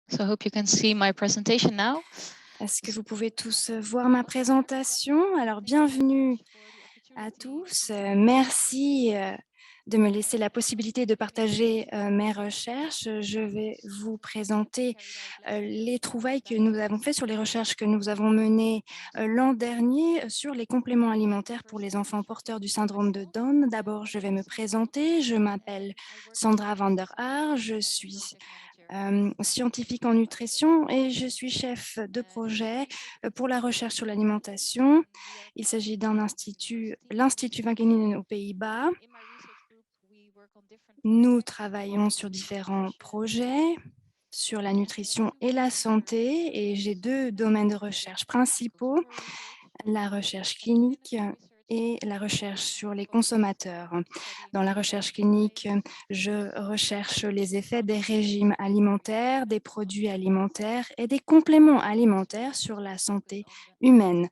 So I hope you can see my presentation now. Est-ce que vous pouvez tous voir ma présentation? Alors, bienvenue à tous. Merci de me laisser la possibilité de partager mes recherches. Je vais vous présenter les trouvailles que nous avons faites sur les recherches que nous avons menées l'an dernier sur les compléments alimentaires pour les enfants porteurs du syndrome de Down. D'abord, je vais me présenter. Je m'appelle Sandra van der Haar. Je suis scientifique en nutrition et je suis chef de projet pour la recherche sur l'alimentation. Il s'agit d'un institut, l'Institut Wageningen aux Pays-Bas. Nous travaillons sur différents projets sur la nutrition et la santé et j'ai deux domaines de recherche principaux, la recherche clinique et la recherche sur les consommateurs. Dans la recherche clinique, je recherche les effets des régimes alimentaires, des produits alimentaires et des compléments alimentaires sur la santé humaine.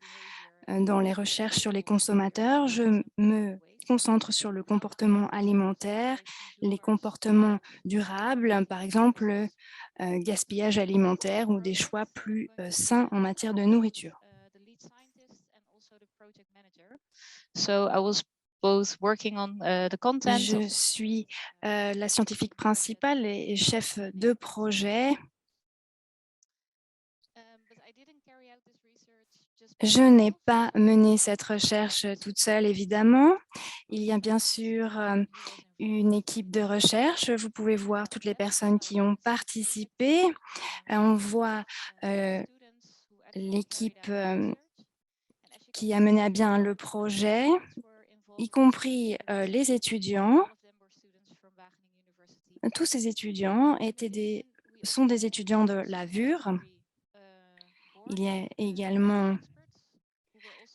Dans les recherches sur les consommateurs, je me concentre sur le comportement alimentaire, les comportements durables, par exemple le gaspillage alimentaire ou des choix plus sains en matière de nourriture. So I was both working on the content Je suis la scientifique principale et chef de projet. Je n'ai pas mené cette recherche toute seule, évidemment. Il y a bien sûr une équipe de recherche. Vous pouvez voir toutes les personnes qui ont participé. On voit l'équipe qui a mené à bien le projet, y compris les étudiants. Tous ces étudiants sont des étudiants de la VUR. Il y a également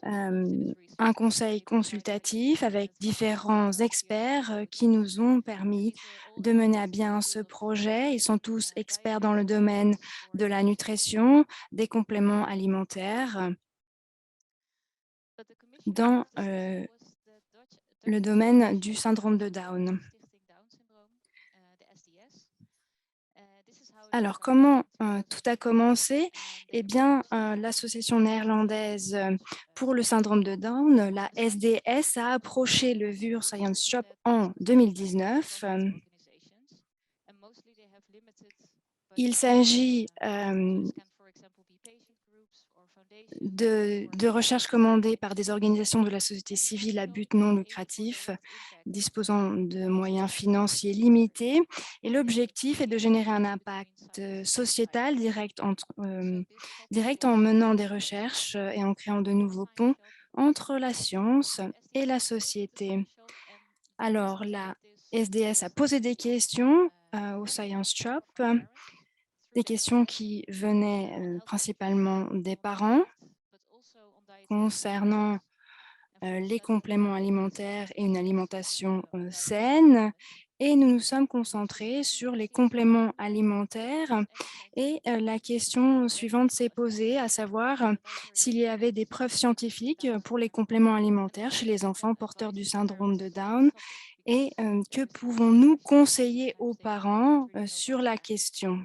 un conseil consultatif avec différents experts qui nous ont permis de mener à bien ce projet. Ils sont tous experts dans le domaine de la nutrition, des compléments alimentaires, dans le domaine du syndrome de Down. Alors, comment tout a commencé? Eh bien, l'association néerlandaise pour le syndrome de Down, la SDS, a approché le VUR Science Shop en 2019. Il s'agit de recherches commandées par des organisations de la société civile à but non lucratif, disposant de moyens financiers limités. Et l'objectif est de générer un impact sociétal direct en menant des recherches et en créant de nouveaux ponts entre la science et la société. Alors, la SDS a posé des questions au Science Shop, des questions qui venaient principalement des parents concernant les compléments alimentaires et une alimentation saine. Et nous nous sommes concentrés sur les compléments alimentaires et la question suivante s'est posée, à savoir s'il y avait des preuves scientifiques pour les compléments alimentaires chez les enfants porteurs du syndrome de Down et que pouvons-nous conseiller aux parents sur la question.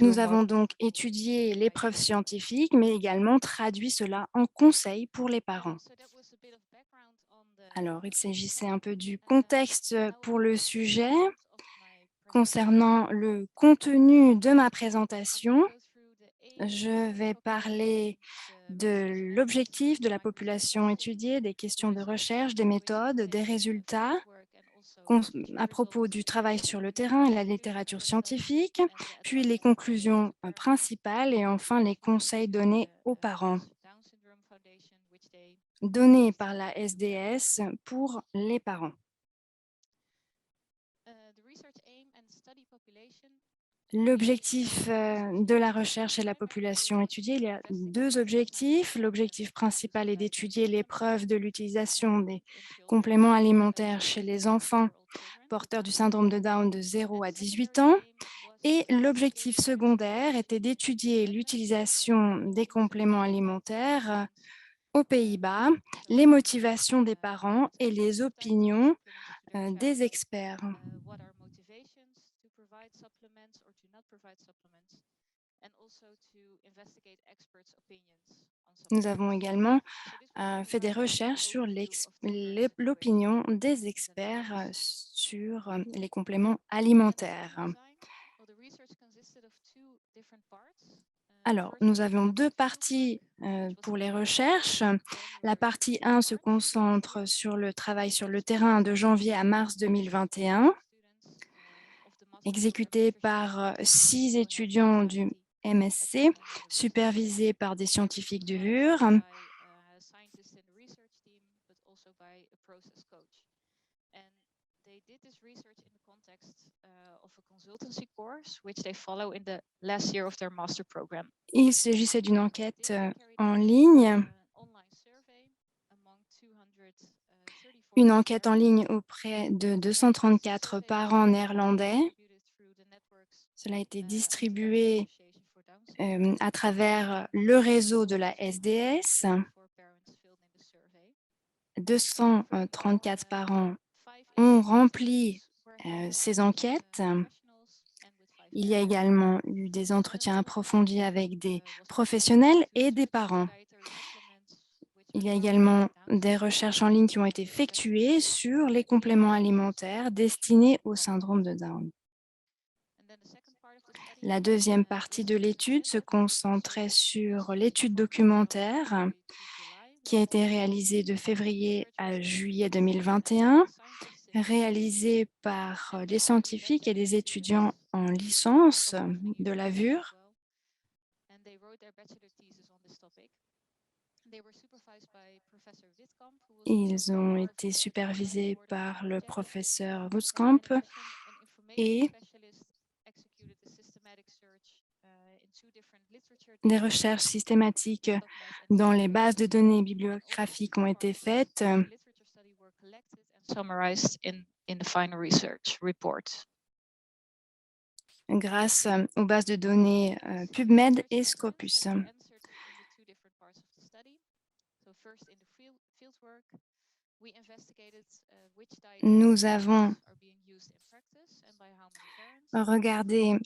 Nous avons donc étudié les preuves scientifiques, mais également traduit cela en conseils pour les parents. Alors, il s'agissait un peu du contexte pour le sujet. Concernant le contenu de ma présentation, je vais parler de l'objectif de la population étudiée, des questions de recherche, des méthodes, des résultats, à propos du travail sur le terrain et la littérature scientifique, puis les conclusions principales et enfin les conseils donnés aux parents, donnés par la SDS pour les parents. L'objectif de la recherche et la population étudiée, il y a deux objectifs. L'objectif principal est d'étudier les preuves de l'utilisation des compléments alimentaires chez les enfants porteurs du syndrome de Down de 0 à 18 ans. Et l'objectif secondaire était d'étudier l'utilisation des compléments alimentaires aux Pays-Bas, les motivations des parents et les opinions des experts. what are motivations to provide supplements or to not provide supplements, and also to investigate experts' opinions on Nous avons supplements. également So this will fait des provide an recherches sur overview of different l'opinion situations des in the experts Netherlands. sur les compléments And the study alimentaires. design, well, the research consisted of two different parts. Alors, First, nous we avions conducted 2 fieldwork, parties which was pour les carried out recherches. from La January partie to 1 se March last concentre year. sur le travail sur le This terrain was de janvier à mars 2021, students of the Master Program exécuté Nutrition par and 6 Environmental Health and étudiants du Society at MSC, Wageningen University, supervisés par des scientifiques du VUR. led by scientists in the research team, but also by a process coach. And they did this research in the context of a consultancy course, which they follow in the last year of their master program. Il s'agissait d'une And enquête this they carried en out ligne, an online survey among 234 une enquête en parents. ligne auprès de The 234 survey parents was néerlandais. distributed through the networks Cela a été of the Dutch distribué Association for Down Syndrome. à travers le réseau de la SDS. 234 parents filled in the survey. And 234 parents 5 ont interview rempli sessions were held ces with enquêtes. professionals and with 5 Il y a parents. également eu des And entretiens an assessment approfondis avec des was conducted professionnels to et des search for parents. dietary supplements which Il are y a targeted également for Down des syndrome. recherches en ligne qui ont été So effective effectuées supplements sur les in compléments these alimentaires destinés au common. syndrome de Down. And then the second part of the study, La deuxième partie this de was l'étude se presented. concentrait So sur this l'étude report was done from documentaire February to July qui a last été year. réalisée de And the février research was à juillet conducted by 2021, scientists in research réalisée par and des actually led scientifiques by et the des students étudiants en licence of Wageningen de la University as VUR. well. And they wrote their bachelor thesis on this topic. They were supervised by Professor Witkamp, who was also Ils ont part été of the advisory supervisés board of the par le project. professeur And Bootcamp in addition, an information et specialist executed a systematic search in 2 different literature des recherches databases, systématiques Dogmas and dans les bases Discoveries. de données And all of these bibliographiques ont été parts faites of the literature study were collected and summarized in the final research report. grâce aux bases de données PubMed et Scopus. That we answered in the 2 different parts of the study. So first in the fieldwork, we investigated which dietary Nous avons supplements are being used in practice and by how many parents. regardé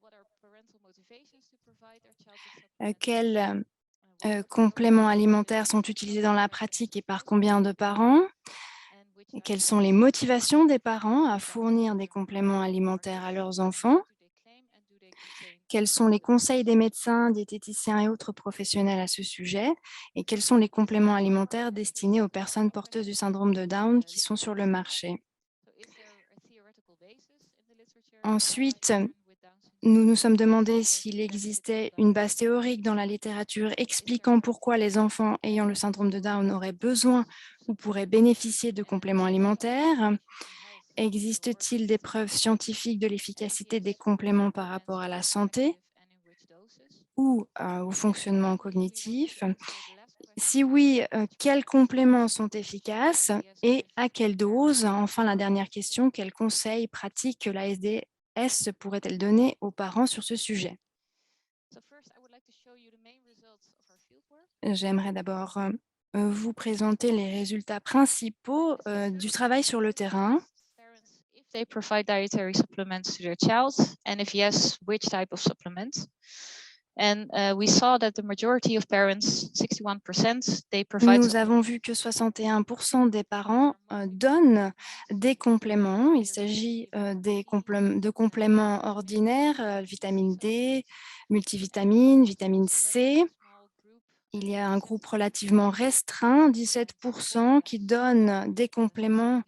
What are parental motivations to provide their child with supplements? quels What are the compléments programs alimentaires sont available to utilisés dans supplement la their child pratique et with par those combien de supplements? parents, And which et quelles sont dietary les supplements motivations des are parents good à for Down fournir des syndrome compléments on the alimentaires market? à leurs What enfants, do they claim and do they contain quels sont les conseils des supplements? médecins, diététiciens et autres professionnels à ce sujet, et quels sont les compléments alimentaires destinés aux personnes porteuses du syndrome de Down qui sont sur le marché. So is there a theoretical basis in the literature for how Ensuite, children with Down nous syndrome nous sommes demandé or s'il stereotypical existait Down une base syndrome théorique dans la littérature is there expliquant pourquoi les enfants ayant le syndrome de Down auraient besoin ou pourraient bénéficier de compléments alimentaires. Existe-t-il des preuves scientifiques de l'efficacité des compléments par rapport à la santé ou au fonctionnement cognitif? Si oui, quels compléments sont efficaces et à quelle dose? Enfin, la dernière question, quels conseils pratiques la SDS pourrait-elle donner aux parents sur ce sujet? J'aimerais d'abord vous présenter les résultats principaux du travail sur le terrain. If they provide dietary supplements to their child, and if yes, which type of supplements? And we saw that the majority of parents, 61%, they provide. Nous avons vu que 61% des parents donnent des compléments. Il s'agit de compléments ordinaires, vitamine D, multivitamines, vitamine C. Il y a un groupe relativement restreint, 17%, qui donnent des compléments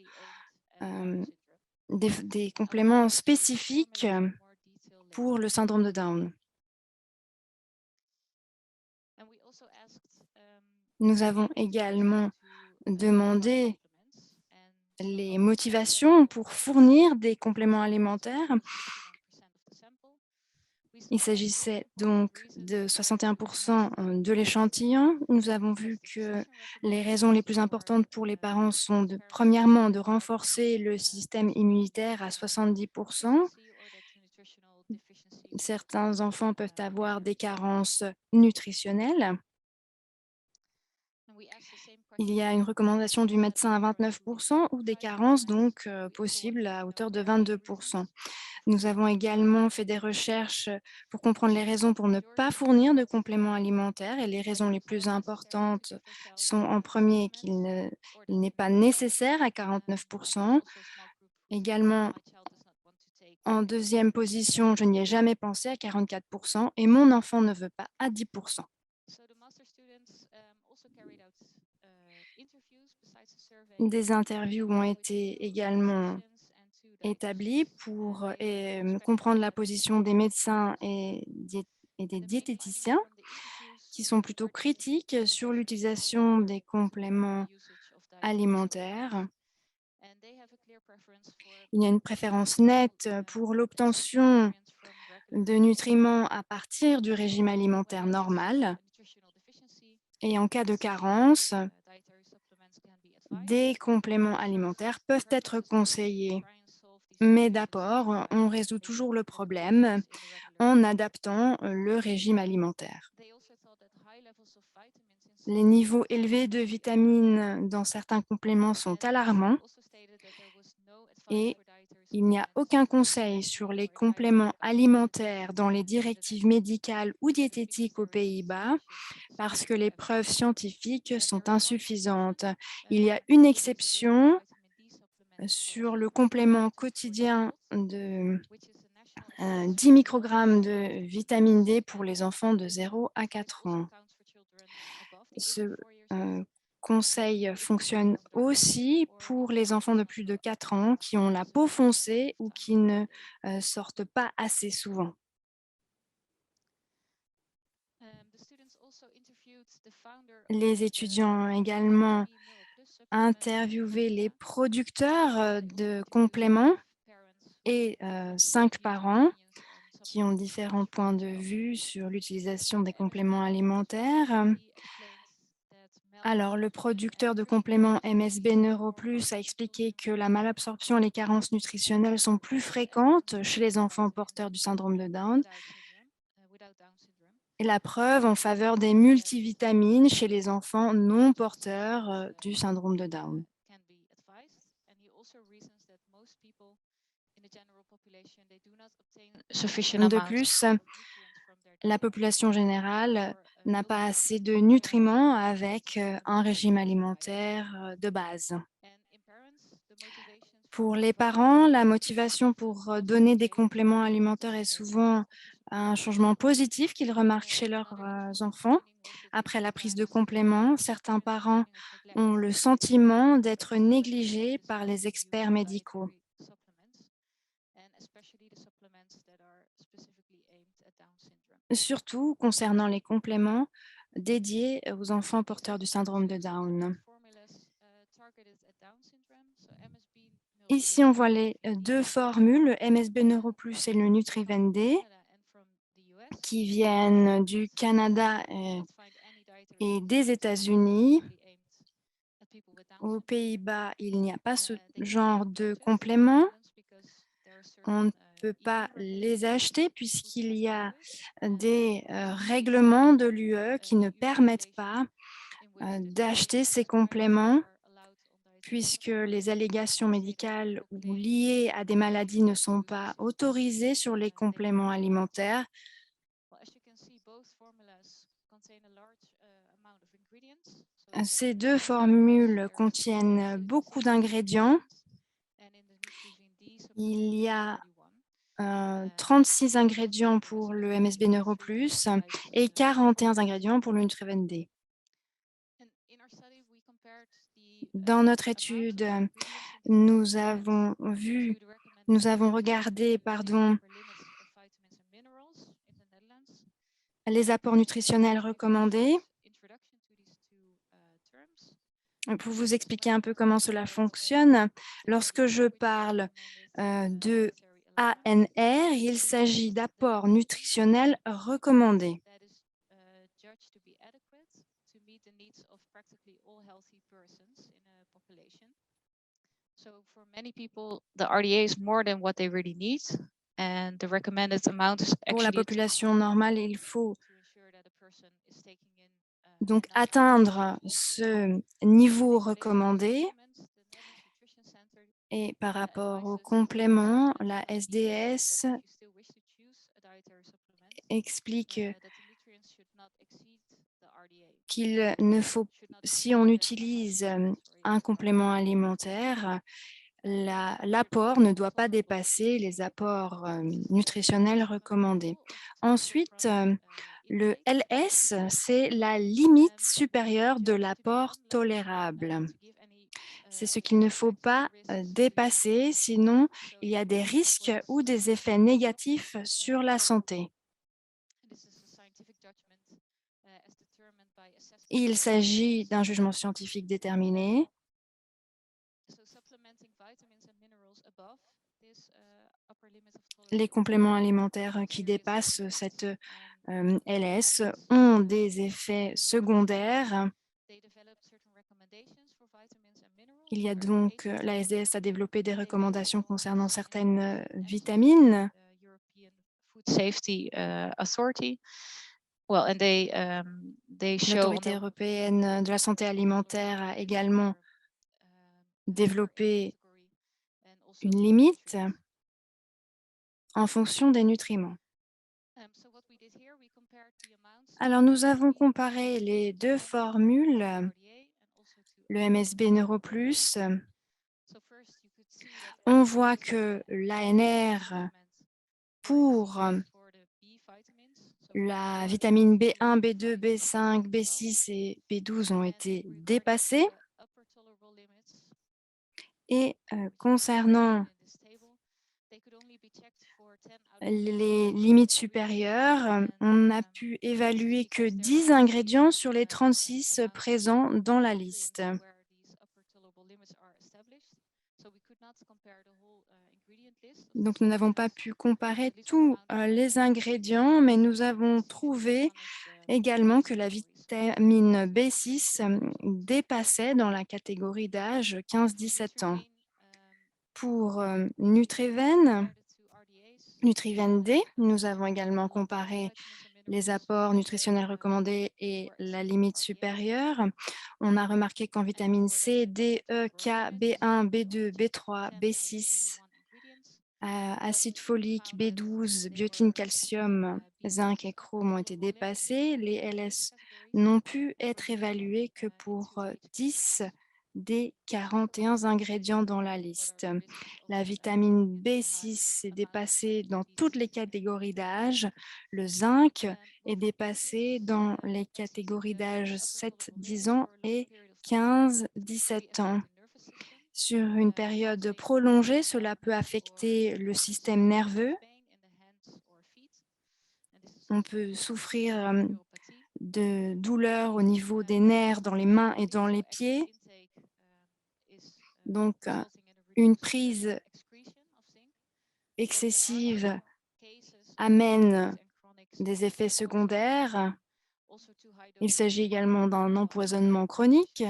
spécifiques pour le syndrome de Down. Nous avons également demandé les motivations pour fournir des compléments alimentaires. Il s'agissait donc de 61% de l'échantillon. Nous avons vu que les raisons les plus importantes pour les parents sont premièrement de renforcer le système immunitaire à 70%. Certains enfants peuvent avoir des carences nutritionnelles. Il y a une recommandation du médecin à 29% ou des carences donc possibles à hauteur de 22%. Nous avons également fait des recherches pour comprendre les raisons pour ne pas fournir de compléments alimentaires et les raisons les plus importantes sont en premier il n'est pas nécessaire à 49%. Également, en deuxième position, je n'y ai jamais pensé à 44% et mon enfant ne veut pas à 10%. Des interviews ont été également établies pour comprendre la position des médecins et des diététiciens qui sont plutôt critiques sur l'utilisation des compléments alimentaires. Il y a une préférence nette pour l'obtention de nutriments à partir du régime alimentaire normal. Et en cas de carence, des compléments alimentaires peuvent être conseillés. Mais d'abord, on résout toujours le problème en adaptant le régime alimentaire. Les niveaux élevés de vitamines dans certains compléments sont alarmants et il n'y a aucun conseil sur les compléments alimentaires dans les directives médicales ou diététiques aux Pays-Bas parce que les preuves scientifiques sont insuffisantes. Il y a une exception sur le complément quotidien de 10 microgrammes de vitamine D pour les enfants de 0 à 4 ans. Ce conseil fonctionne aussi pour les enfants de plus de 4 ans qui ont la peau foncée ou qui ne sortent pas assez souvent. Les étudiants ont également interviewé les producteurs de compléments et 5 parents qui ont différents points de vue sur l'utilisation des compléments alimentaires. Alors, le producteur de compléments MSB NeuroPlus a expliqué que la malabsorption et les carences nutritionnelles sont plus fréquentes chez les enfants porteurs du syndrome de Down. Et la preuve en faveur des multivitamines chez les enfants non porteurs du syndrome de Down. De plus, la population générale n'a pas assez de nutriments avec un régime alimentaire de base. Pour les parents, la motivation pour donner des compléments alimentaires est souvent un changement positif qu'ils remarquent chez leurs enfants. Après la prise de compléments, certains parents ont le sentiment d'être négligés par les experts médicaux. Surtout concernant les compléments dédiés aux enfants porteurs du syndrome de Down. Ici, on voit les deux formules, le MSB NeuroPlus et le Nutriven D, qui viennent du Canada et des États-Unis. Aux Pays-Bas, il n'y a pas ce genre de complément. On ne peut pas les acheter puisqu'il y a des règlements de l'UE qui ne permettent pas d'acheter ces compléments puisque les allégations médicales ou liées à des maladies ne sont pas autorisées sur les compléments alimentaires. Ces deux formules contiennent beaucoup d'ingrédients. Il y a 36 ingrédients pour le MSB NeuroPlus et 41 ingrédients pour le Nutriven D. Dans notre étude, nous avons regardé les apports nutritionnels recommandés. Pour vous expliquer un peu comment cela fonctionne, lorsque je parle de ANR, il s'agit d'apports nutritionnels recommandés. Pour la population normale, il faut Donc atteindre ce niveau recommandé et par rapport aux compléments, la SDS explique qu'il ne faut, si on utilise un complément alimentaire, l'apport ne doit pas dépasser les apports nutritionnels recommandés. Ensuite, le LS, c'est la limite supérieure de l'apport tolérable. C'est ce qu'il ne faut pas dépasser, sinon il y a des risques ou des effets négatifs sur la santé. Il s'agit d'un jugement scientifique déterminé. Les compléments alimentaires qui dépassent cette LS ont des effets secondaires. Il y a donc, la SDS a développé des recommandations concernant certaines vitamines. Safety Authority. Well, and they show L'autorité européenne de la santé alimentaire a également développé une limite en fonction des nutriments. Alors, nous avons comparé les deux formules, le MSB NeuroPlus. On voit que l'ANR pour la vitamine B1, B2, B5, B6 et B12 ont été dépassés. Et concernant les limites supérieures, on n'a pu évaluer que 10 ingrédients sur les 36 présents dans la liste. Donc, nous n'avons pas pu comparer tous les ingrédients, mais nous avons trouvé également que la vitamine B6 dépassait dans la catégorie d'âge 15-17 ans. Pour Nutriven D, nous avons également comparé les apports nutritionnels recommandés et la limite supérieure. On a remarqué qu'en vitamine C, D, E, K, B1, B2, B3, B6, acide folique, B12, biotine, calcium, zinc et chrome ont été dépassés. Les LS n'ont pu être évalués que pour 10 des 41 ingrédients dans la liste. La vitamine B6 est dépassée dans toutes les catégories d'âge. Le zinc est dépassé dans les catégories d'âge 7-10 ans et 15-17 ans. Sur une période prolongée, cela peut affecter le système nerveux. On peut souffrir de douleurs au niveau des nerfs dans les mains et dans les pieds. Donc, une prise excessive amène des effets secondaires. Il s'agit également d'un empoisonnement chronique.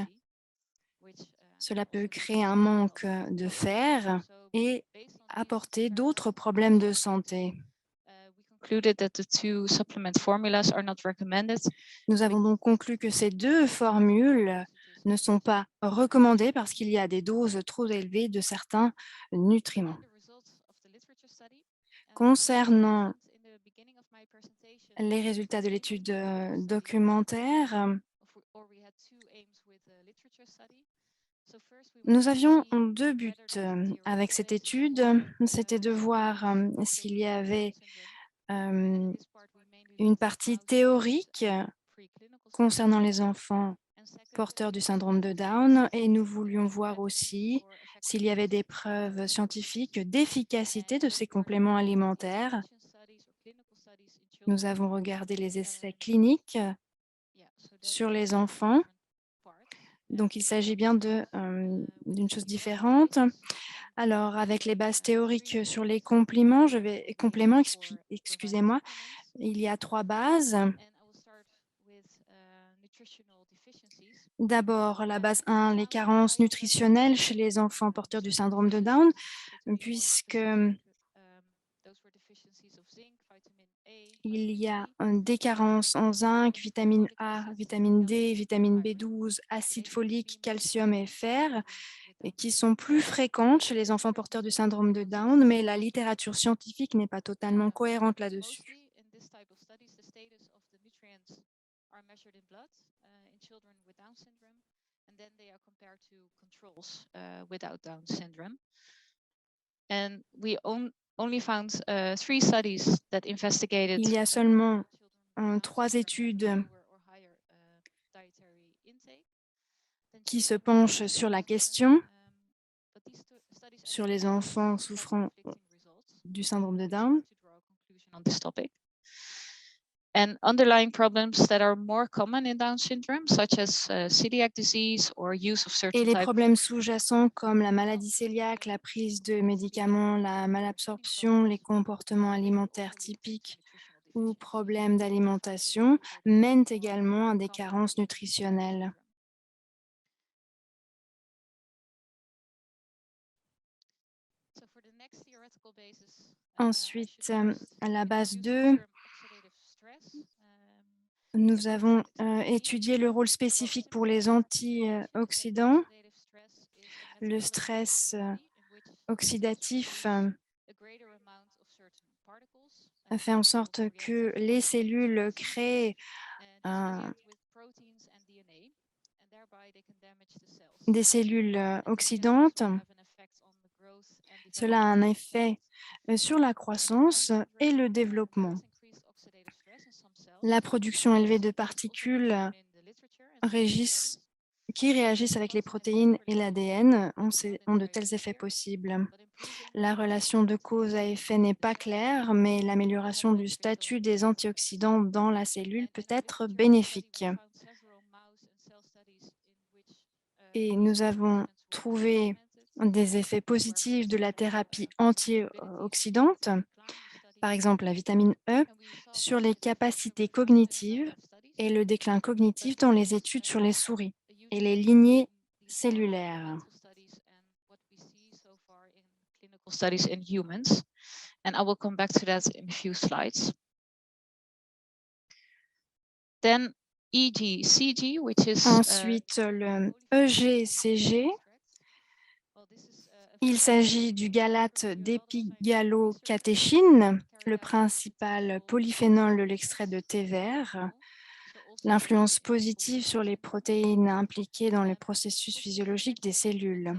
Cela peut créer un manque de fer et apporter d'autres problèmes de santé. Nous avons donc conclu que ces deux formules ne sont pas recommandées parce qu'il y a des doses trop élevées de certains nutriments. Concernant les résultats de l'étude documentaire, nous avions deux buts avec cette étude. C'était de voir s'il y avait une partie théorique concernant les enfants porteurs du syndrome de Down et nous voulions voir aussi s'il y avait des preuves scientifiques d'efficacité de ces compléments alimentaires. Nous avons regardé les essais cliniques sur les enfants. Donc, il s'agit bien d'une chose différente. Alors, avec les bases théoriques sur les compléments, excusez-moi, il y a 3 bases. D'abord, la base 1, les carences nutritionnelles chez les enfants porteurs du syndrome de Down, puisque Il y a des carences en zinc, vitamine A, vitamine D, vitamine B12, acide folique, calcium et fer, et qui sont plus fréquentes chez les enfants porteurs du syndrome de Down, mais la littérature scientifique n'est pas totalement cohérente là-dessus. Mostly in this type of studies, the status of the nutrients are measured in blood in children with Down syndrome, and then they are compared to controls without Down syndrome. And we only found 3 studies that investigated Il y a seulement children with Down 3 syndrome études having lower or higher dietary intake than qui se children penchent with sur Down la syndrome. question But these studies sur actually les produce enfants quite souffrant conflicting results. du syndrome de It's Down. hard to draw a conclusion on this topic. And underlying problems that are more common in Down syndrome, such as celiac disease or use of Et certain les type problèmes sous-jacents comme la maladie cœliaque, la prise de médicaments, la malabsorption, les comportements alimentaires typiques ou problèmes d'alimentation mènent également à des carences nutritionnelles. Ensuite, à la base 2, nous avons étudié le rôle spécifique pour les antioxydants. Le stress oxydatif fait en sorte que les cellules créent des cellules oxydantes. Cela a un effet sur la croissance et le développement. La production élevée de particules qui réagissent avec les protéines et l'ADN ont de tels effets possibles. La relation de cause à effet n'est pas claire, mais l'amélioration du statut des antioxydants dans la cellule peut être bénéfique. Et nous avons trouvé des effets positifs de la thérapie antioxydante, par exemple la vitamine E, sur les capacités cognitives et le déclin cognitif dans les études sur les souris et les lignées cellulaires. Studies in humans, and I will come back to that in a few slides. Then EGCG, which is ensuite le EGCG. Il s'agit du galate d'épigallocatechin, le principal polyphénol de l'extrait de thé vert. L'influence positive sur les protéines impliquées dans le processus physiologique des cellules.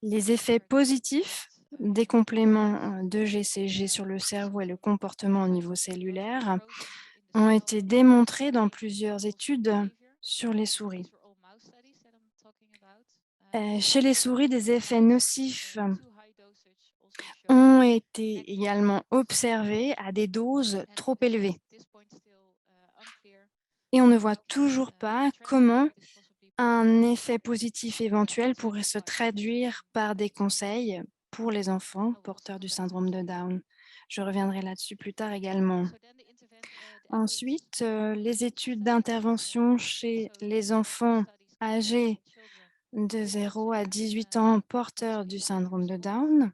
Les effets positifs des compléments d'EGCG sur le cerveau et le comportement au niveau cellulaire ont été démontrés dans plusieurs études sur les souris. Chez les souris, des effets nocifs ont été également observés à des doses trop élevées. Et on ne voit toujours pas comment un effet positif éventuel pourrait se traduire par des conseils pour les enfants porteurs du syndrome de Down. Je reviendrai là-dessus plus tard également. Ensuite, les études d'intervention chez les enfants âgés de 0 à 18 ans porteurs du syndrome de Down.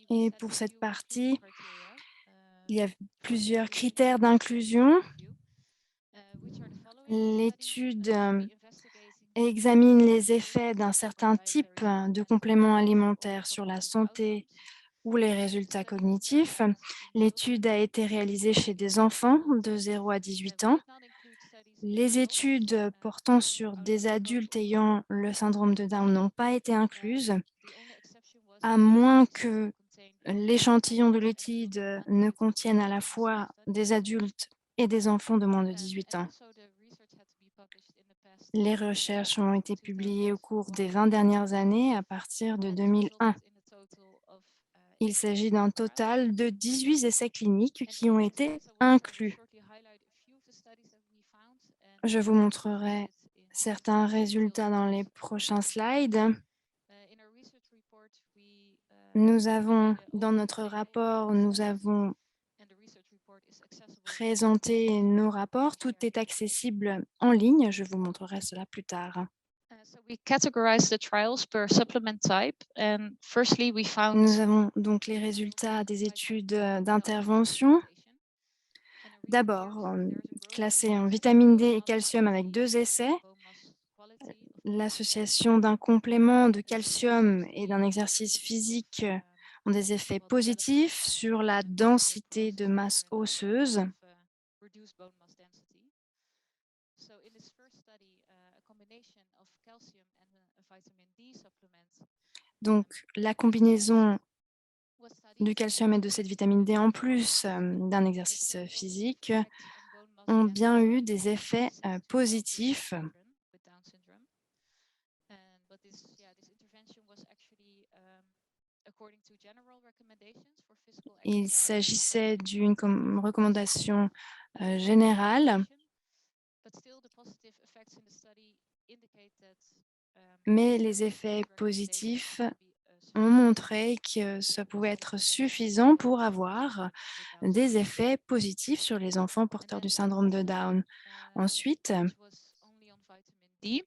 Et pour cette partie, il y a plusieurs critères d'inclusion. L'étude examine les effets d'un certain type de complément alimentaire sur la santé ou les résultats cognitifs. L'étude a été réalisée chez des enfants de 0 à 18 ans. Les études portant sur des adultes ayant le syndrome de Down n'ont pas été incluses, à moins que l'échantillon de l'étude ne contienne à la fois des adultes et des enfants de moins de 18 ans. Les recherches ont été publiées au cours des 20 dernières années à partir de 2001. Il s'agit d'un total de 18 essais cliniques qui ont été inclus. Je vous montrerai certains résultats dans les prochains slides. Dans notre rapport, nous avons présenté nos rapports. Tout est accessible en ligne. Je vous montrerai cela plus tard. So we categorized the trials per supplement type, and firstly we found Nous avons donc les résultats des études d'intervention. D'abord, classés en vitamine D et calcium avec 2 essais. L'association d'un complément de calcium et d'un exercice physique ont des effets positifs sur la densité de masse osseuse. So in this first study, a combination of calcium and a vitamin D supplement Donc, la combinaison was studied du calcium et de cette vitamine D en plus d'un it exercice showed positive physique effects on bone mass ont bien density eu des in effets 6 to 12-year-old positifs. children with Down syndrome. But this intervention was actually according to general recommendations for physical Il exercise. s'agissait d'une recommandation générale, But still, the positive effects in the study indicate that mais les generally effets these recommendations positifs can be ont sufficient montré que ça pouvait être suffisant pour avoir des effets positifs sur les enfants porteurs du syndrome de Down. Ensuite, which was only on vitamin D.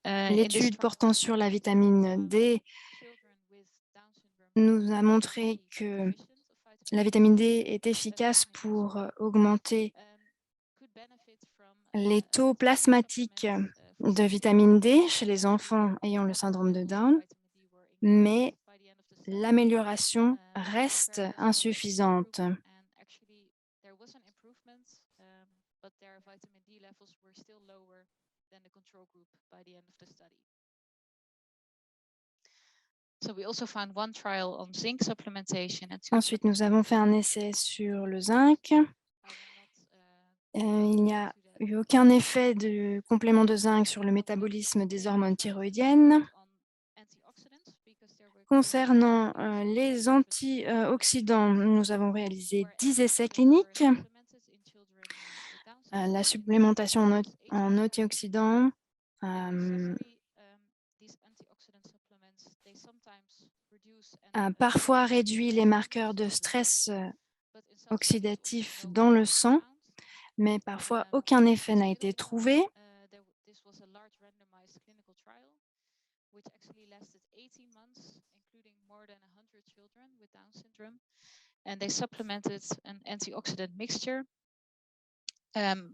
In this l'étude trial, portant sur la vitamine D children with Down syndrome nous a montré already que deficient of la vitamin vitamine D D est efficace pour augmenter could benefit from les a taux zinc plasmatiques supplement for de 6 years vitamine D old. chez les enfants ayant le However, syndrome de levels of Down, vitamin D were mais increased by the end of the study. l'amélioration reste Compared to the placebo group, insuffisante. and actually there was an improvement, but their vitamin D levels were still lower than the control group by the end of the study. So we also found one trial on zinc supplementation and two Ensuite, nous avons fait un essai sur le zinc. Il n'y a eu aucun effet de complément de zinc sur le métabolisme des hormones thyroïdiennes. Concernant les antioxydants, nous avons réalisé 10 essais cliniques. La supplémentation en antioxydants a parfois réduit les marqueurs de stress oxydatif dans le sang, mais parfois aucun effet n'a été trouvé. This was a large randomized clinical trial, which actually lasted 18 months, including more than 100 children with Down syndrome. And they supplemented an antioxidant mixture,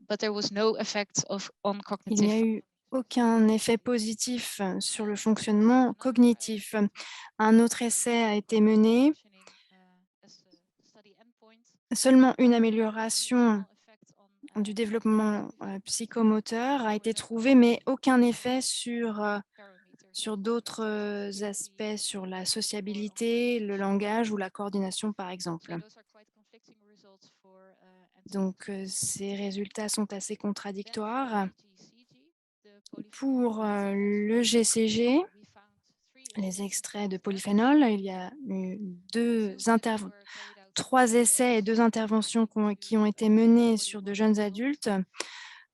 but there was no effect on Il n'y a cognitive. eu aucun effet positif sur le fonctionnement cognitif. Un autre essai a été mené. Seulement une amélioration du développement psychomoteur a été trouvée, mais aucun effet sur d'autres aspects, sur la sociabilité, le langage ou la coordination, par exemple. Donc, ces résultats sont assez contradictoires. Pour le GCG, les extraits de polyphénol, il y a eu 3 essais et 2 interventions qui ont été menées sur de jeunes adultes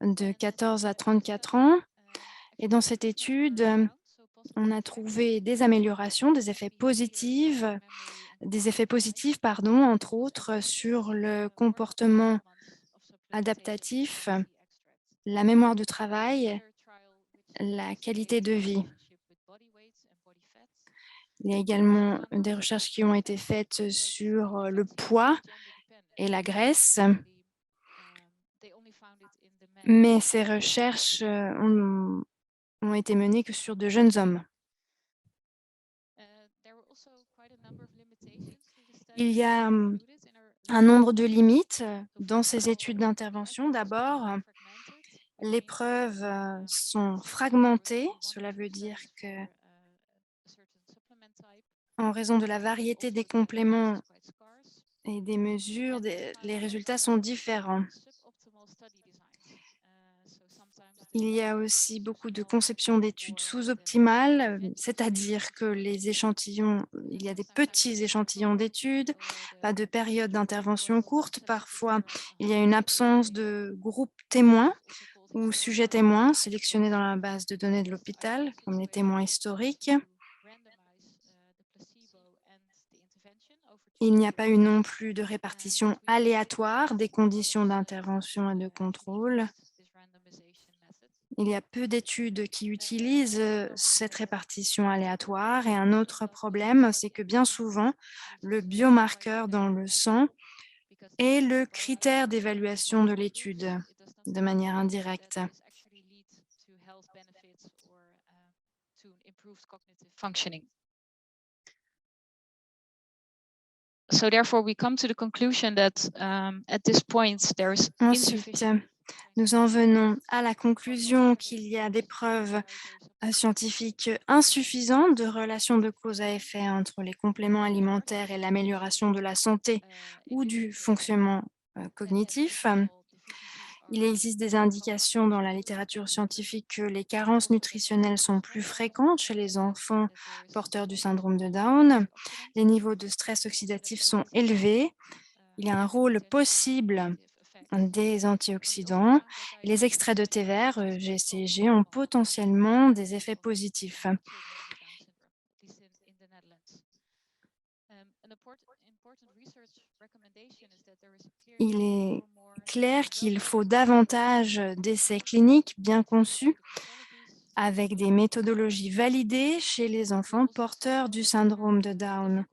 de 14 à 34 ans. Et dans cette étude, on a trouvé des améliorations, des effets positifs, entre autres sur le comportement adaptatif, la mémoire de travail, la qualité de vie. Il y a également des recherches qui ont été faites sur le poids et la graisse, mais ces recherches ont été menées que sur de jeunes hommes. Il y a un nombre de limites dans ces études d'intervention. D'abord, les preuves sont fragmentées. Cela veut dire que, en raison de la variété des compléments et des mesures, les résultats sont différents. Il y a aussi beaucoup de conceptions d'études sous-optimales, c'est-à-dire que les échantillons, il y a des petits échantillons d'études, pas de période d'intervention courte. Parfois, il y a une absence de groupe témoins ou sujets témoins sélectionnés dans la base de données de l'hôpital, comme les témoins historiques. Il n'y a pas eu non plus de répartition aléatoire des conditions d'intervention et de contrôle. Il y a peu d'études qui utilisent cette répartition aléatoire. Et un autre problème, c'est que bien souvent, le biomarqueur dans le sang est le critère d'évaluation de l'étude de manière indirecte. Functioning. So therefore, we come to the conclusion that at this point there is Ensuite, nous en venons à la conclusion qu'il y a des preuves scientifiques insuffisantes de relation de cause à effet entre les compléments alimentaires et l'amélioration de la santé ou du fonctionnement cognitif. Il existe des indications dans la littérature scientifique que les carences nutritionnelles sont plus fréquentes chez les enfants porteurs du syndrome de Down. Les niveaux de stress oxydatif sont élevés. Il y a un rôle possible des antioxydants. Et les extraits de thé vert, GCG, ont potentiellement des effets positifs. Il est clair qu'il faut davantage d'essais cliniques bien conçus avec des méthodologies validées chez les enfants porteurs du syndrome de Down.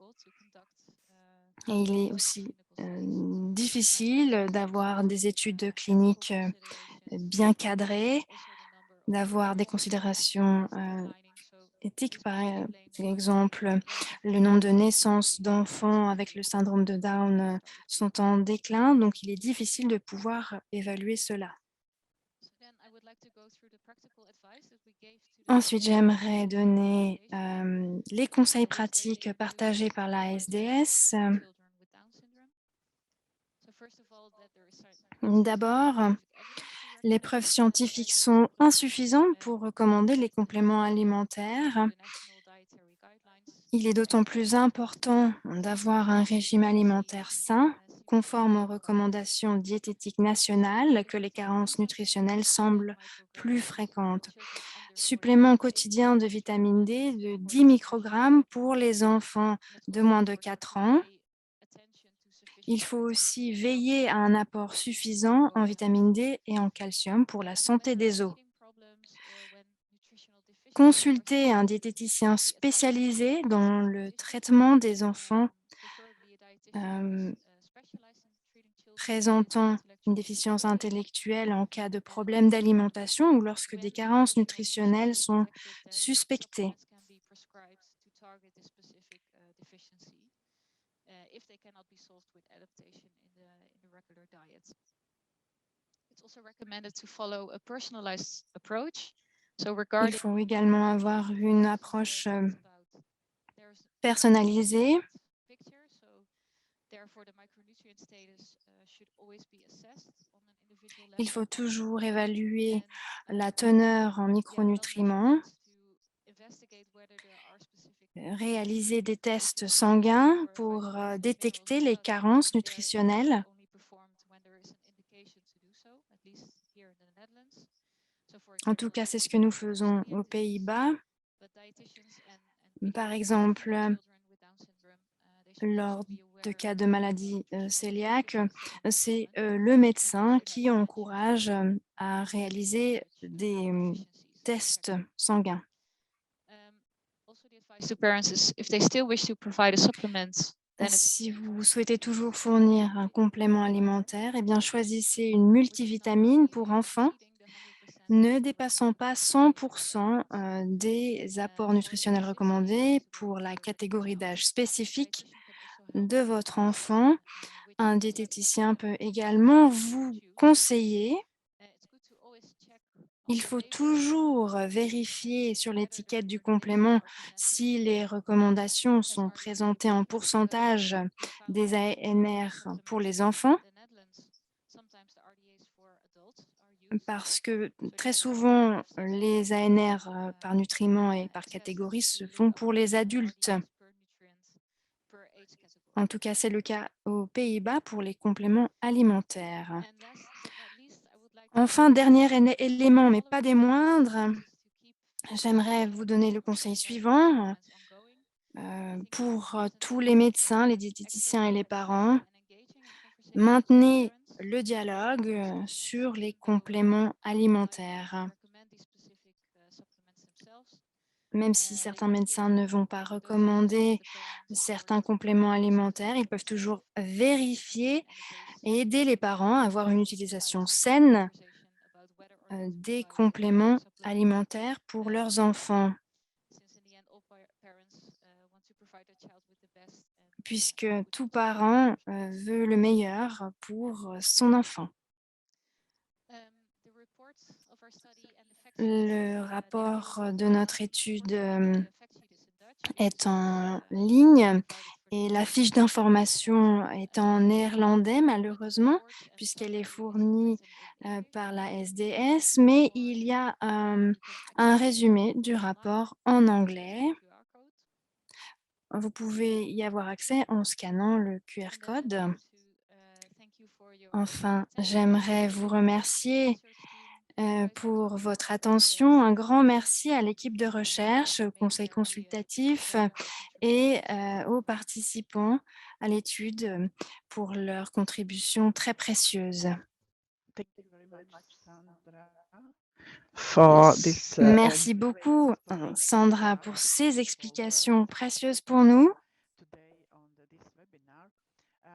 Et il est aussi difficile d'avoir des études cliniques bien cadrées, d'avoir des considérations éthiques, par exemple. Le nombre de naissances d'enfants avec le syndrome de Down sont en déclin, donc il est difficile de pouvoir évaluer cela. Ensuite, j'aimerais donner les conseils pratiques partagés par la SDS. D'abord, les preuves scientifiques sont insuffisantes pour recommander les compléments alimentaires. Il est d'autant plus important d'avoir un régime alimentaire sain, conforme aux recommandations diététiques nationales, que les carences nutritionnelles semblent plus fréquentes. Supplément quotidien de vitamine D de 10 microgrammes pour les enfants de moins de 4 ans. Il faut aussi veiller à un apport suffisant en vitamine D et en calcium pour la santé des os. Consulter un diététicien spécialisé dans le traitement des enfants présentant une déficience intellectuelle en cas de problème d'alimentation ou lorsque des carences nutritionnelles sont suspectées. Il faut également avoir une approche personnalisée. Il faut toujours évaluer la teneur en micronutriments, réaliser des tests sanguins pour détecter les carences nutritionnelles. En tout cas, c'est ce que nous faisons aux Pays-Bas. Par exemple, lors de cas de maladie cœliaque, c'est le médecin qui encourage à réaliser des tests sanguins. Si vous souhaitez toujours fournir un complément alimentaire, eh bien choisissez une multivitamine pour enfants ne dépassant pas 100% des apports nutritionnels recommandés pour la catégorie d'âge spécifique de votre enfant. Un diététicien peut également vous conseiller. Il faut toujours vérifier sur l'étiquette du complément si les recommandations sont présentées en pourcentage des ANR pour les enfants, parce que très souvent, les ANR par nutriment et par catégorie se font pour les adultes. En tout cas, c'est le cas aux Pays-Bas pour les compléments alimentaires. Enfin, dernier élément, mais pas des moindres, j'aimerais vous donner le conseil suivant pour tous les médecins, les diététiciens et les parents. Maintenez le dialogue sur les compléments alimentaires. même si certains médecins ne vont pas recommander certains compléments alimentaires, ils peuvent toujours vérifier et aider les parents à avoir une utilisation saine des compléments alimentaires pour leurs enfants, puisque tout parent veut le meilleur pour son enfant. Le rapport de notre étude est en ligne et la fiche d'information est en néerlandais malheureusement, puisqu'elle est fournie par la SDS, mais il y a un résumé du rapport en anglais. Vous pouvez y avoir accès en scannant le QR code. Enfin, j'aimerais vous remercier pour votre attention. Un grand merci à l'équipe de recherche, au conseil consultatif et aux participants à l'étude pour leur contribution très précieuse. Thank you very much, Sandra, for this, Merci beaucoup, Sandra, pour ces explications précieuses pour nous, today on this webinar.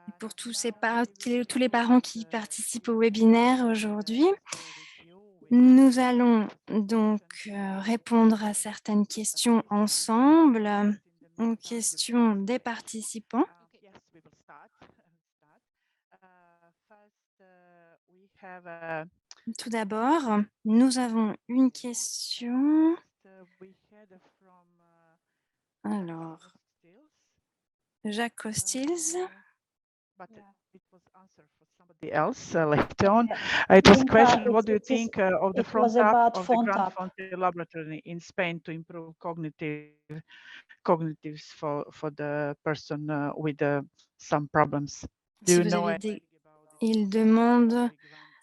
et pour tous Now tous les parents qui participent au webinaire aujourd'hui. review with Nous allons donc répondre à certaines questions ensemble, aux questions des participants. yes, we will start. First, we have Tout d'abord, nous avons une question. we had from Alors, Stills, Jacques Costils. but it was answered for somebody else later on. It was a question: what do you think of the it front was up about of the Grand Fontap. Fonte laboratory in Spain to improve cognitives for the person with some problems? Do Si you vous know avez anything about this Il demande Grand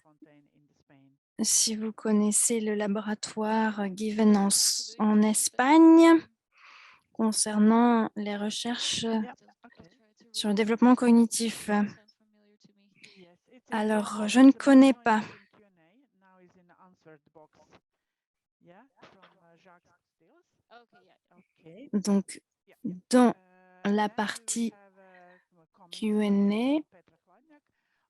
Fontaine in Spain? si vous connaissez le laboratoire Given en Espagne concernant les recherches Yeah, okay. sur le développement cognitif. Yes, it's Alors, no, je ne it's about connais now pas. it's in Q&A. Now it's in answered box. Yeah, from Jacques Stills. Okay. Donc, Yeah. dans la Then we partie have comments Q&A, from Petra Chladniak.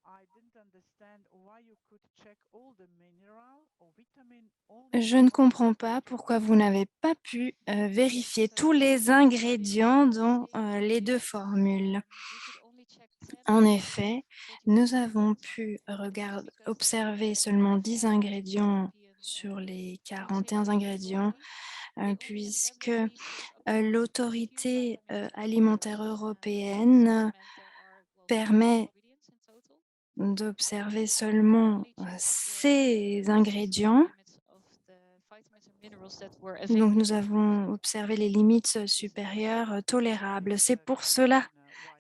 I didn't understand why you could check all the mineral or vitamin only je ne from comprends pas pourquoi vous n'avez pas pu vérifier tous les ingrédients dans les deux formules. En effet, nous avons pu observer seulement 10 ingrédients sur les 41 ingrédients, puisque l'autorité alimentaire européenne permet d'observer seulement ces ingrédients. Donc, nous avons observé les limites supérieures tolérables. C'est pour cela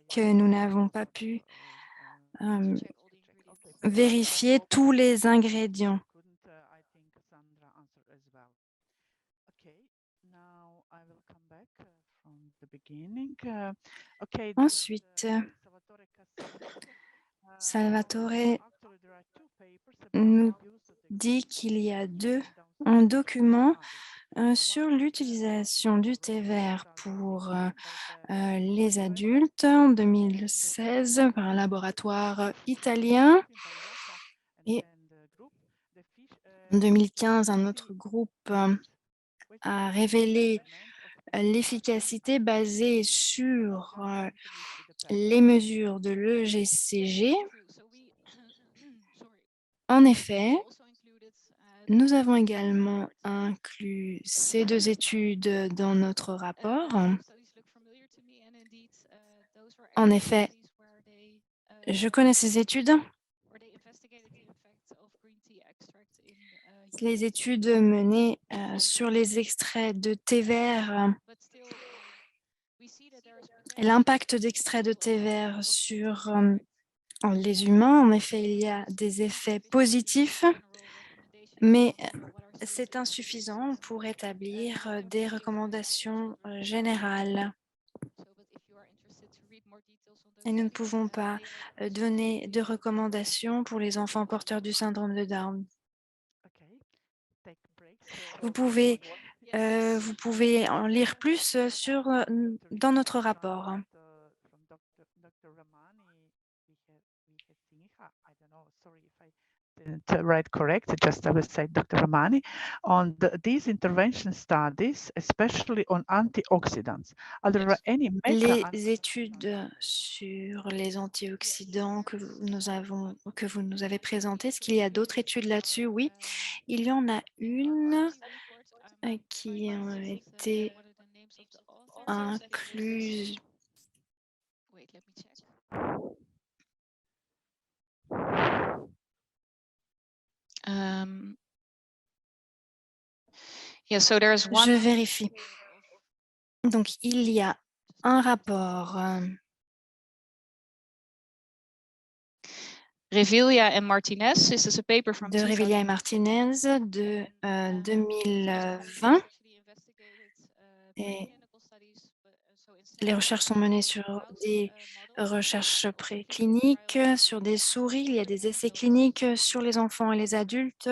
que nous n'avons pas pu vérifier tous les ingrédients. I think Sandra answered as well. Okay, now I will come back from the beginning. Okay. Ensuite, Salvatore Cassano. Salvatore Actually, there are two papers nous about use of the dit qu'il y a Down un syndrome document adults. sur l'utilisation du thé vert pour les adultes en 2016 par un laboratoire italien. Et en 2015, un autre groupe a révélé l'efficacité basée sur les mesures de l'EGCG. En effet, nous avons également inclus ces deux études dans notre rapport. En effet, je connais ces études. Les études menées sur les extraits de thé vert et l'impact d'extraits de thé vert sur les humains. En effet, il y a des effets positifs, mais c'est insuffisant pour établir des recommandations générales. Et nous ne pouvons pas donner de recommandations pour les enfants porteurs du syndrome de Down. Vous pouvez Vous pouvez en lire plus dans notre rapport. From Dr. Ramani, we have seen her. I don't know. Sorry if I didn't write correct. Just I will say Dr. Ramani on these intervention studies, especially on antioxidants. Are there any Les études sur les antioxydants que vous nous avez présentées, est-ce qu'il y a d'autres études là-dessus? Oui, il y en a une qui a été incluse. Wait, let me check. Yeah, so there's one. Je vérifie. Donc, il y a un rapport Revilia and Martinez. This is a paper from de Revilia et Martinez de 2020. Et les recherches sont menées sur des recherches précliniques, sur des souris. Il y a des essais cliniques sur les enfants et les adultes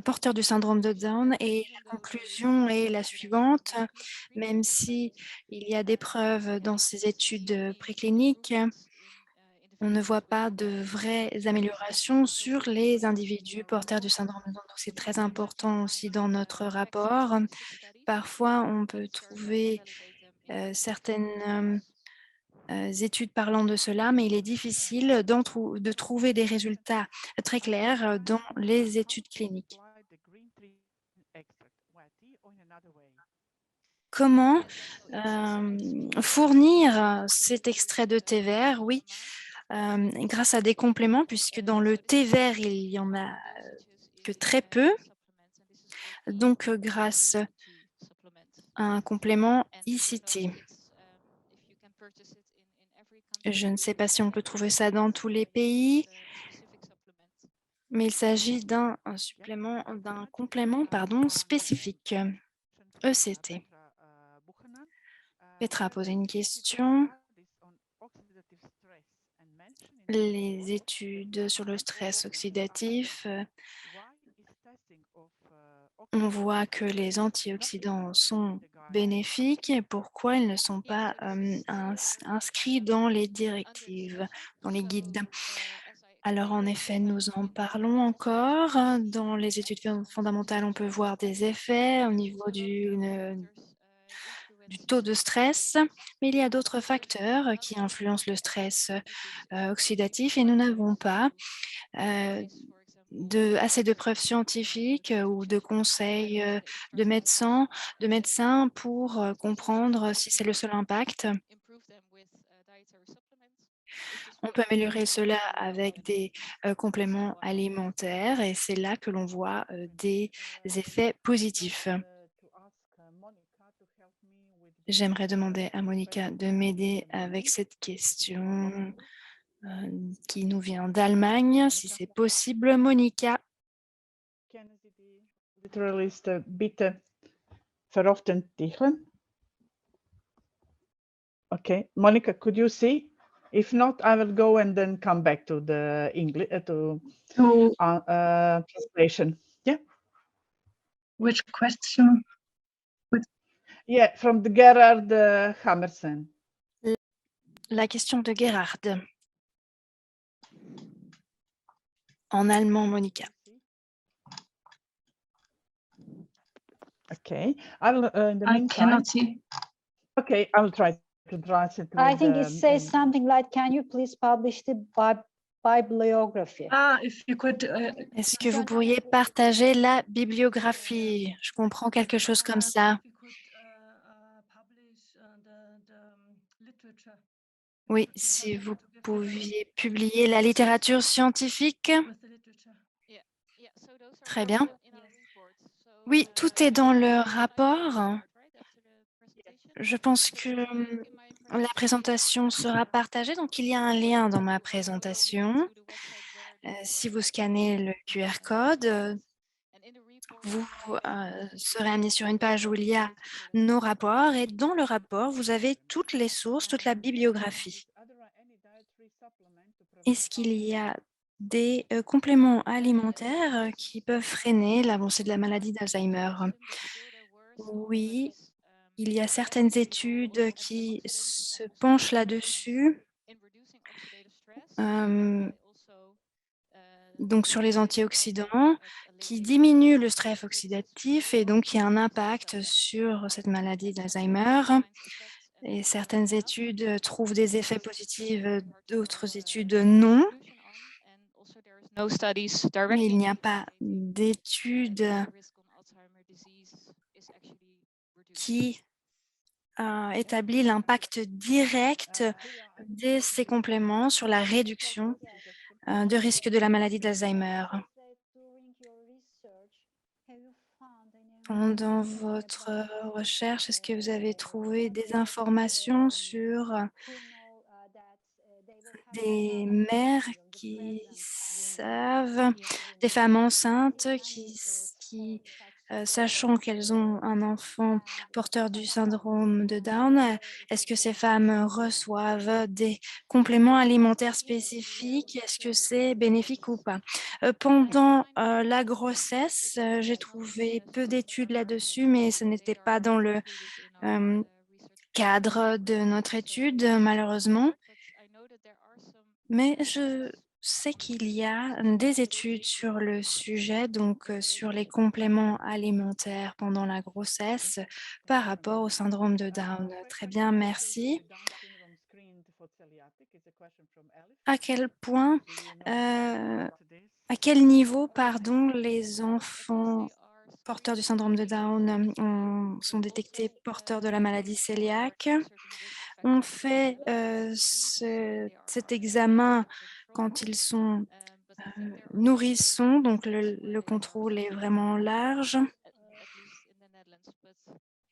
porteurs du syndrome de Down. Et la conclusion est la suivante. Même si il y a des preuves dans ces études précliniques, on ne voit pas de vraies améliorations sur les individus porteurs du syndrome de Down. Donc, c'est très important aussi dans notre rapport. Parfois, on peut trouver certaines études parlant de cela, mais il est difficile de trouver des résultats très clairs dans les études cliniques. Comment fournir cet extrait de thé vert? Oui, grâce à des compléments, puisque dans le thé vert, il n'y en a que très peu. Donc, grâce à un complément ICT. Je ne sais pas si on peut trouver ça dans tous les pays, mais il s'agit d'un complément spécifique, ECT. Petra a posé une question. Les études sur le stress oxydatif, on voit que les antioxydants sont bénéfiques et pourquoi ils ne sont pas inscrits dans les directives, dans les guides. Alors, en effet, nous en parlons encore. Dans les études fondamentales, on peut voir des effets au niveau du taux de stress, mais il y a d'autres facteurs qui influencent le stress oxydatif et nous n'avons pas assez de preuves scientifiques ou de conseils de médecins pour comprendre si c'est le seul impact. On peut améliorer cela avec des compléments alimentaires et c'est là que l'on voit des effets positifs. J'aimerais demander à Monica de m'aider avec cette question qui nous vient d'Allemagne, si c'est possible. Monica. Okay, Monica, could you see? If not, I will go and then come back to the English translation. Yeah. Which question? Yeah, from the Gerhard Hammersen. La question de Gerhard. En allemand, Monica. Okay, I will. In the I meantime, cannot see. Okay, I will try to translate. I think it says something like, "Can you please publish the bibliography?" If you could. Est-ce que vous pourriez partager la bibliographie? Je comprends quelque chose comme ça. Oui, si vous pouviez publier la littérature scientifique. Très bien. Oui, tout est dans le rapport. Je pense que la présentation sera partagée, donc il y a un lien dans ma présentation. Si vous scannez le QR code, vous serez amené sur une page où il y a nos rapports et dans le rapport, vous avez toutes les sources, toute la bibliographie. Est-ce qu'il y a des compléments alimentaires qui peuvent freiner l'avancée de la maladie d'Alzheimer? Oui, il y a certaines études qui se penchent là-dessus, donc sur les antioxydants, qui diminuent le stress oxydatif et donc il y a un impact sur cette maladie d'Alzheimer. Et certaines études trouvent des effets positifs, d'autres études non. Mais il n'y a pas d'études qui établit l'impact direct de ces compléments sur la réduction de risque de la maladie d'Alzheimer. Pendant votre recherche, est-ce que vous avez trouvé des informations sur des mères qui savent, des femmes enceintes qui sachant qu'elles ont un enfant porteur du syndrome de Down, est-ce que ces femmes reçoivent des compléments alimentaires spécifiques? Est-ce que c'est bénéfique ou pas? Pendant la grossesse, j'ai trouvé peu d'études là-dessus, mais ce n'était pas dans le cadre de notre étude, malheureusement. Mais je sais qu'il y a des études sur le sujet, donc sur les compléments alimentaires pendant la grossesse par rapport au syndrome de Down. Très bien, merci. À quel point, à quel niveau, pardon, les enfants porteurs du syndrome de Down sont détectés porteurs de la maladie cœliaque? On fait cet examen quand ils sont nourrissons, donc le contrôle est vraiment large.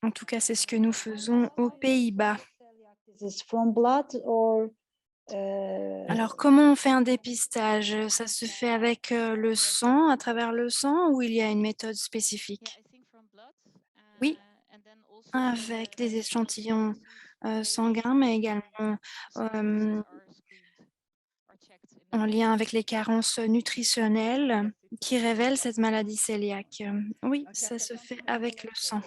En tout cas, c'est ce que nous faisons aux Pays-Bas. Alors, comment on fait un dépistage? Ça se fait avec le sang, à travers le sang, ou il y a une méthode spécifique? Oui, avec des échantillons sanguins, mais également en lien avec les carences nutritionnelles qui révèlent cette maladie cœliaque. Oui, ça se fait avec le sang.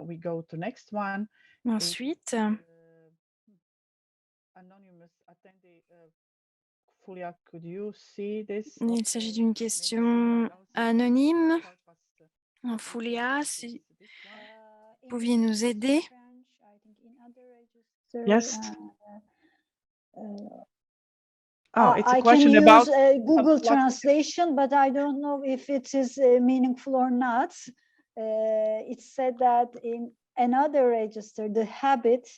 We go to next one. Ensuite, Fulia, could you see this? il s'agit d'une question anonyme. Fulia, si vous pouviez nous aider. Yes. Oh, it's a I can question use about Google blood- Translation, but I don't know if it is meaningful or not. It said that in another register, the habit,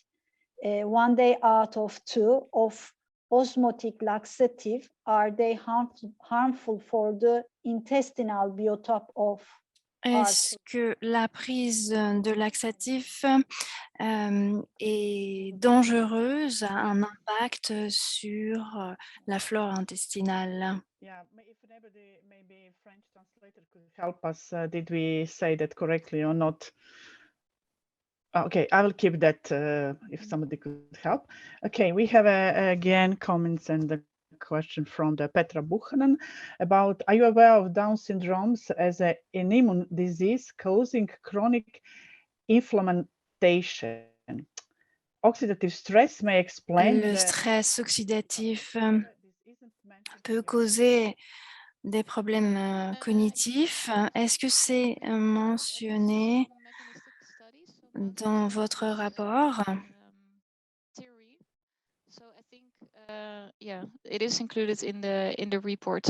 one day out of two, of osmotic laxative, are they harmful for the intestinal biotope of Est-ce que la prise de laxatifs est dangereuse, a un impact sur la flore intestinale? Yeah, if maybe French translator could help us. Did we say that correctly or not? Okay, I will keep that if somebody could help. Okay, we have again comments and the question from the Petra Buchanan about, are you aware of Down syndromes as an immune disease causing chronic inflammation? Oxidative stress may explain Le stress oxydatif peut causer des problèmes cognitifs. Est-ce que c'est mentionné dans votre rapport? Yeah, it is included in the report,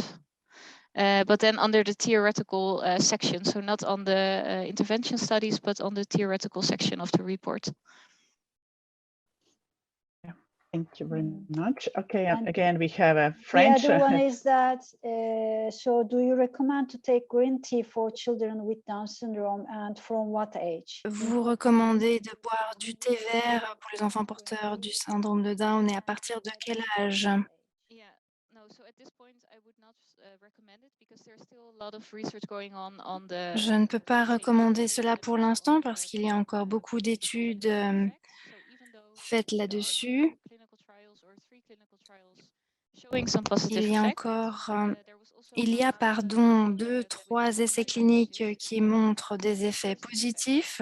but then under the theoretical section, so not on the intervention studies, but on the theoretical section of the report. Thank you very much. Okay, and again, we have a French. The other one is that, so do you recommend to take green tea for children with Down syndrome and from what age? Vous recommandez de boire du thé vert pour les enfants porteurs du syndrome de Down et à partir de quel âge? Yeah, no, so at this point, I would not recommend it because there's still a lot of research going on the. Je ne peux pas recommander cela pour l'instant parce qu'il y a encore beaucoup d'études faites là-dessus. Il y a encore, il y a, pardon, 2, 3 essais cliniques qui montrent des effets positifs.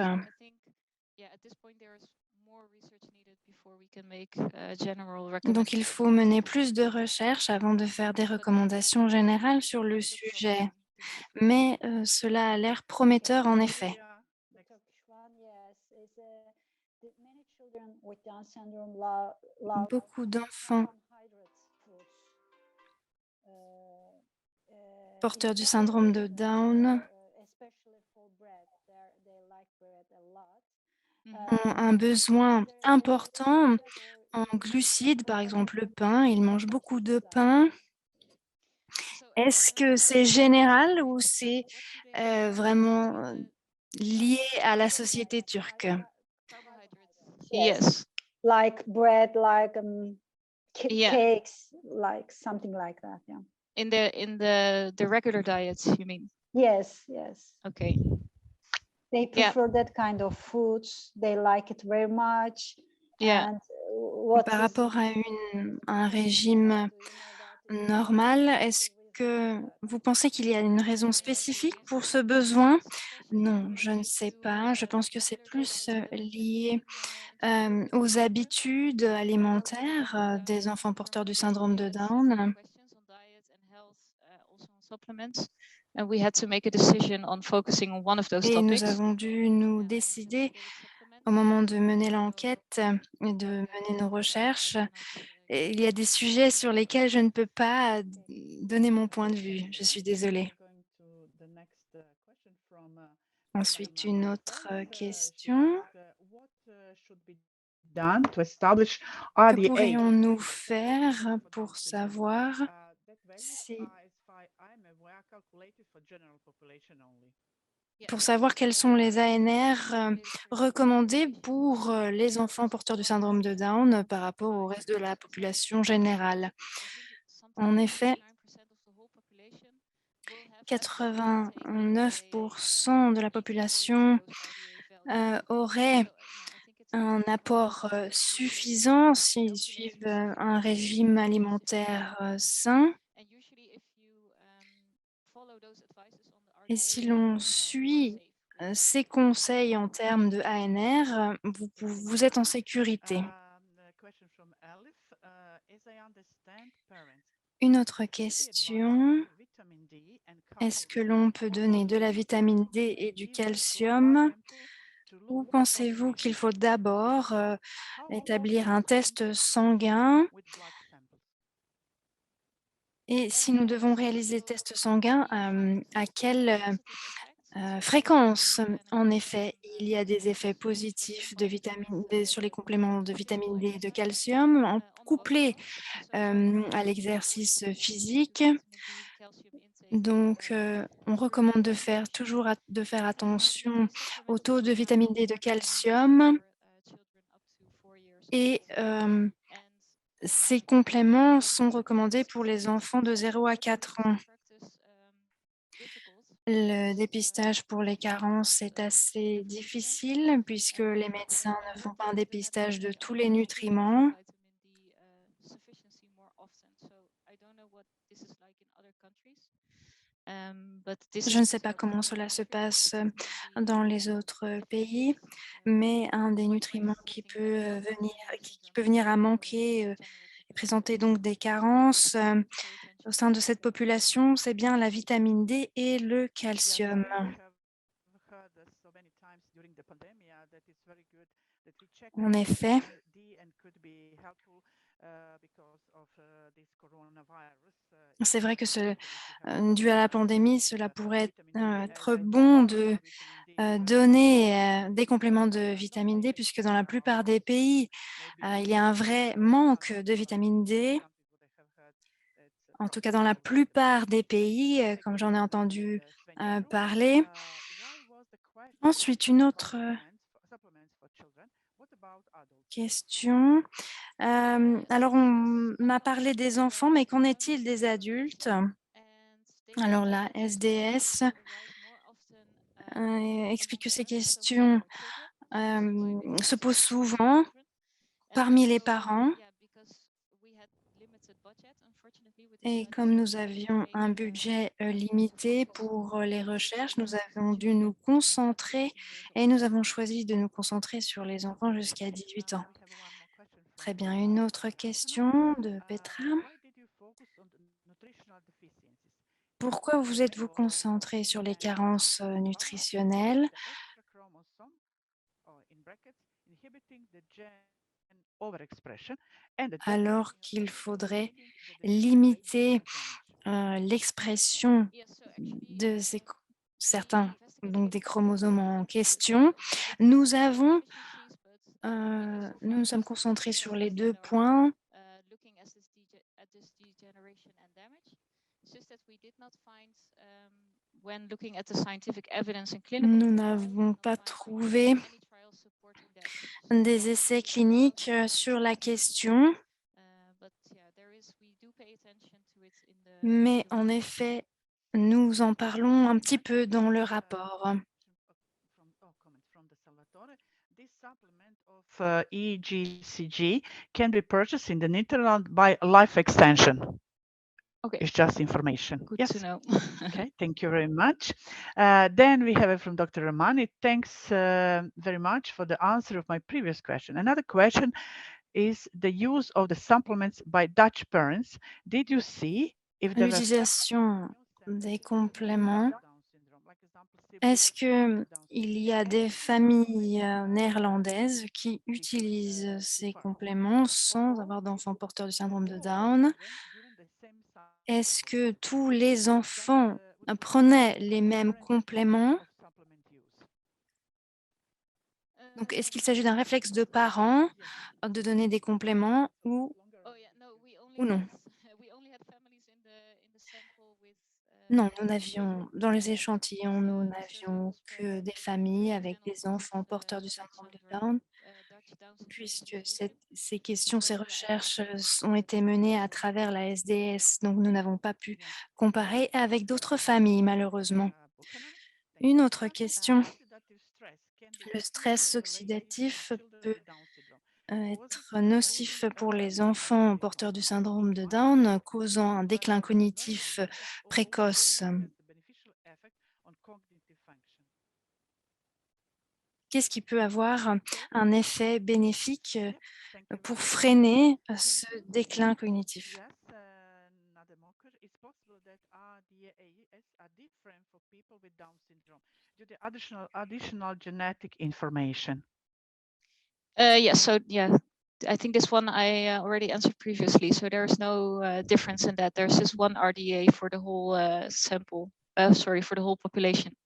Donc, il faut mener plus de recherches avant de faire des recommandations générales sur le sujet. Mais cela a l'air prometteur en effet. Beaucoup d'enfants porteurs du syndrome de Down ont un besoin important en glucides, par exemple le pain. Ils mangent beaucoup de pain. Est-ce que c'est général ou c'est vraiment lié à la société turque? Yes. Like bread, like Yeah. cakes, like something like that. Yeah. In the regular diet, you mean? Yes. Okay. They Yeah. prefer that kind of foods. They like it very much. Yeah. And what Par is- rapport à un régime normal, est-ce que vous pensez qu'il y a une raison spécifique pour ce besoin? Non, je ne sais pas. Je pense que c'est plus lié aux habitudes alimentaires des enfants porteurs du syndrome de Down. Et nous avons dû nous décider au moment de mener l'enquête et de mener nos recherches. Et il y a des sujets sur lesquels je ne peux pas donner mon point de vue. Je suis désolée. Ensuite, une autre question. Que pourrions-nous faire pour savoir quels sont les ANR recommandés pour les enfants porteurs du syndrome de Down par rapport au reste de la population générale? En effet, 89% de la population aurait un apport suffisant s'ils suivent un régime alimentaire sain. Et si l'on suit ces conseils en termes de ANR, vous êtes en sécurité. Une autre question. Est-ce que l'on peut donner de la vitamine D et du calcium? Ou pensez-vous qu'il faut d'abord établir un test sanguin? Et si nous devons réaliser tests sanguins, à quelle fréquence? En effet, il y a des effets positifs de vitamine D sur les compléments de vitamine D et de calcium, couplés à l'exercice physique. Donc, on recommande de faire attention au taux de vitamine D et de calcium. Et ces compléments sont recommandés pour les enfants de 0 à 4 ans. Le dépistage pour les carences est assez difficile puisque les médecins ne font pas un dépistage de tous les nutriments. Je ne sais pas comment cela se passe dans les autres pays, mais un des nutriments qui peut venir à manquer et présenter donc des carences au sein de cette population, c'est bien la vitamine D et le calcium. En effet, c'est vrai que dû à la pandémie, cela pourrait être bon de donner des compléments de vitamine D, puisque dans la plupart des pays, il y a un vrai manque de vitamine D. En tout cas, dans la plupart des pays, comme j'en ai entendu parler. Ensuite, une autre question. Alors, on a parlé des enfants, mais qu'en est-il des adultes? Alors, la SDS explique que ces questions se posent souvent parmi les parents. Et comme nous avions un budget limité pour les recherches, nous avons dû nous concentrer et nous avons choisi de nous concentrer sur les enfants jusqu'à 18 ans. Très bien. Une autre question de Petra. Pourquoi vous êtes-vous concentré sur les carences nutritionnelles alors qu'il faudrait limiter l'expression de certains donc des chromosomes en question? Nous nous sommes concentrés sur les 2 points. Nous n'avons pas trouvé des essais cliniques sur la question, mais en effet, nous en parlons un petit peu dans le rapport. EGCG can be purchased in the Netherlands by Life Extension. Okay. It's just information. Good Yes. to know. Okay, thank you very much. Then we have it from Dr. Ramani. Thanks very much for the answer of my previous question. Another question is the use of the supplements by Dutch parents. Did you see if there were L'utilisation des compléments. Est-ce qu'il y a des familles néerlandaises qui utilisent ces compléments sans avoir d'enfants porteurs du syndrome de Down? Est-ce que tous les enfants prenaient les mêmes compléments? Donc, est-ce qu'il s'agit d'un réflexe de parents de donner des compléments ou non? Non, nous n'avions, dans les échantillons, nous n'avions que des familles avec des enfants porteurs du syndrome de Down, puisque ces questions, ces recherches ont été menées à travers la SDS, donc nous n'avons pas pu comparer avec d'autres familles, malheureusement. Une autre question. Le stress oxydatif peut être nocif pour les enfants porteurs du syndrome de Down, causant un déclin cognitif précoce. Qu'est-ce qui peut avoir un effet bénéfique pour freiner ce déclin cognitif? Additional genetic information. I think this one I already answered previously. So there is no difference in that. There's just one RDA for the whole sample. For the whole population.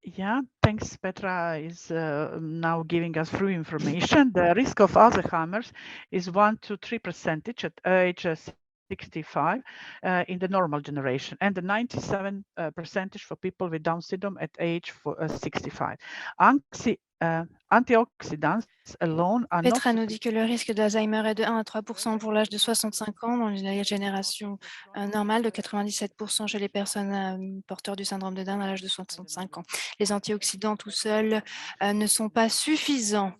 Yeah, thanks. Petra is now giving us through information. The risk of Alzheimer's is 1 to 3% at age 65 in the normal generation, and the 97% for people with Down syndrome at age 65. Antioxidants alone are not Petra nous dit que le risque d'Alzheimer est de 1 à 3% pour l'âge de 65 ans dans la génération normale, de 97% chez les personnes porteurs du syndrome de Down à l'âge de 65 ans. Les antioxydants tout seuls ne sont pas suffisants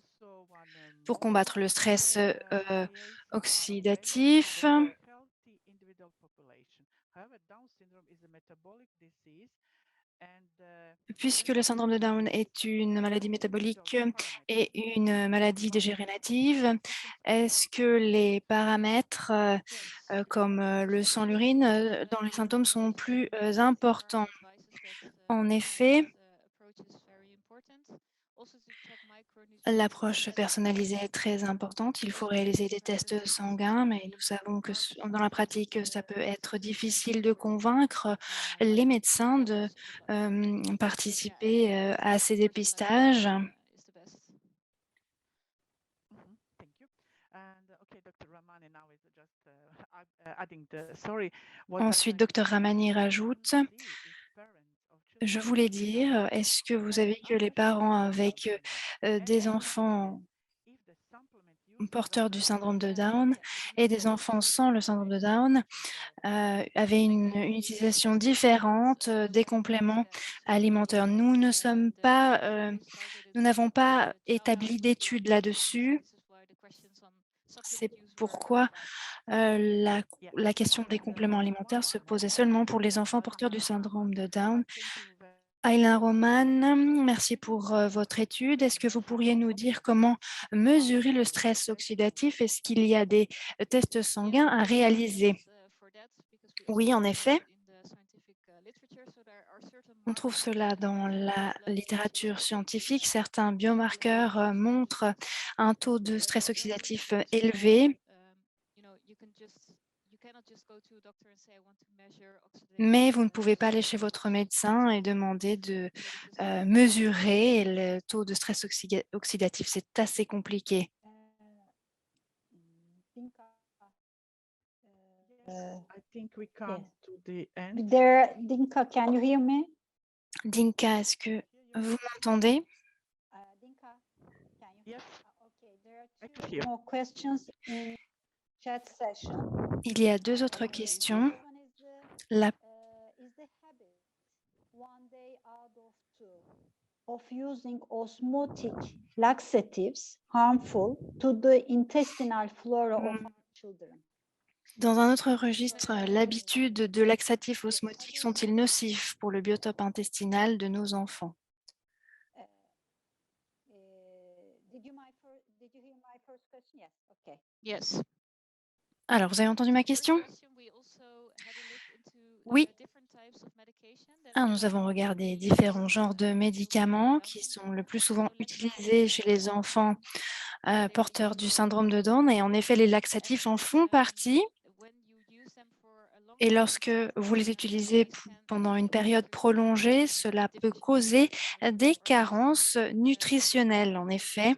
pour combattre le stress oxydatif. Puisque le syndrome de Down est une maladie métabolique et une maladie dégénérative, est-ce que les paramètres comme le sang, l'urine, dans les symptômes sont plus importants? En effet, l'approche personnalisée est très importante. Il faut réaliser des tests sanguins, mais nous savons que dans la pratique, ça peut être difficile de convaincre les médecins de participer à ces dépistages. Ensuite, Dr Ramani rajoute: je voulais dire, est-ce que vous avez que les parents avec des enfants porteurs du syndrome de Down et des enfants sans le syndrome de Down avaient une utilisation différente des compléments alimentaires? Nous n'avons pas établi d'études là-dessus. C'est pourquoi la question des compléments alimentaires se posait seulement pour les enfants porteurs du syndrome de Down. Aylan Roman, merci pour votre étude. Est-ce que vous pourriez nous dire comment mesurer le stress oxydatif? Est-ce qu'il y a des tests sanguins à réaliser? Oui, en effet. On trouve cela dans la littérature scientifique. Certains biomarqueurs montrent un taux de stress oxydatif élevé. Mais vous ne pouvez pas aller chez votre médecin et demander de mesurer le taux de stress oxydatif. C'est assez compliqué. I think we come to the end. Dinka, can you hear me? Dinka, est-ce que vous m'entendez? Dinka, can you? Yes, Okay, there I are can two hear. more questions in chat session. Il y a deux autres questions. La Is the habit one day out of two of using osmotic laxatives harmful to the intestinal flora of our children? Dans un autre registre, l'habitude de laxatifs osmotiques sont-ils nocifs pour le biotope intestinal de nos enfants? Did you hear my first question? Yes. Okay. Yes. Alors, vous avez entendu ma question? Oui. Nous avons regardé différents genres de médicaments qui sont le plus souvent utilisés chez les enfants porteurs du syndrome de Down. Et en effet, les laxatifs en font partie. Et lorsque vous les utilisez pendant une période prolongée, cela peut causer des carences nutritionnelles, en effet,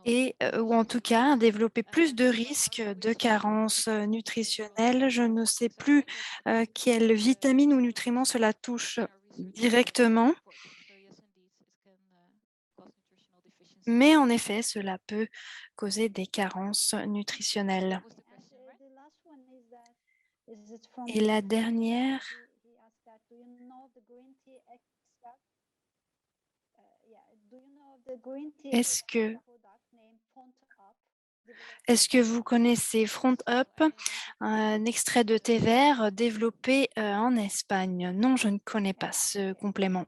ou en tout cas développer plus de risques de carences nutritionnelles. Je ne sais plus quelle vitamine ou nutriment cela touche directement, mais en effet, cela peut causer des carences nutritionnelles. Et la dernière, est-ce que vous connaissez Front Up, un extrait de thé vert développé en Espagne? Non, je ne connais pas ce complément.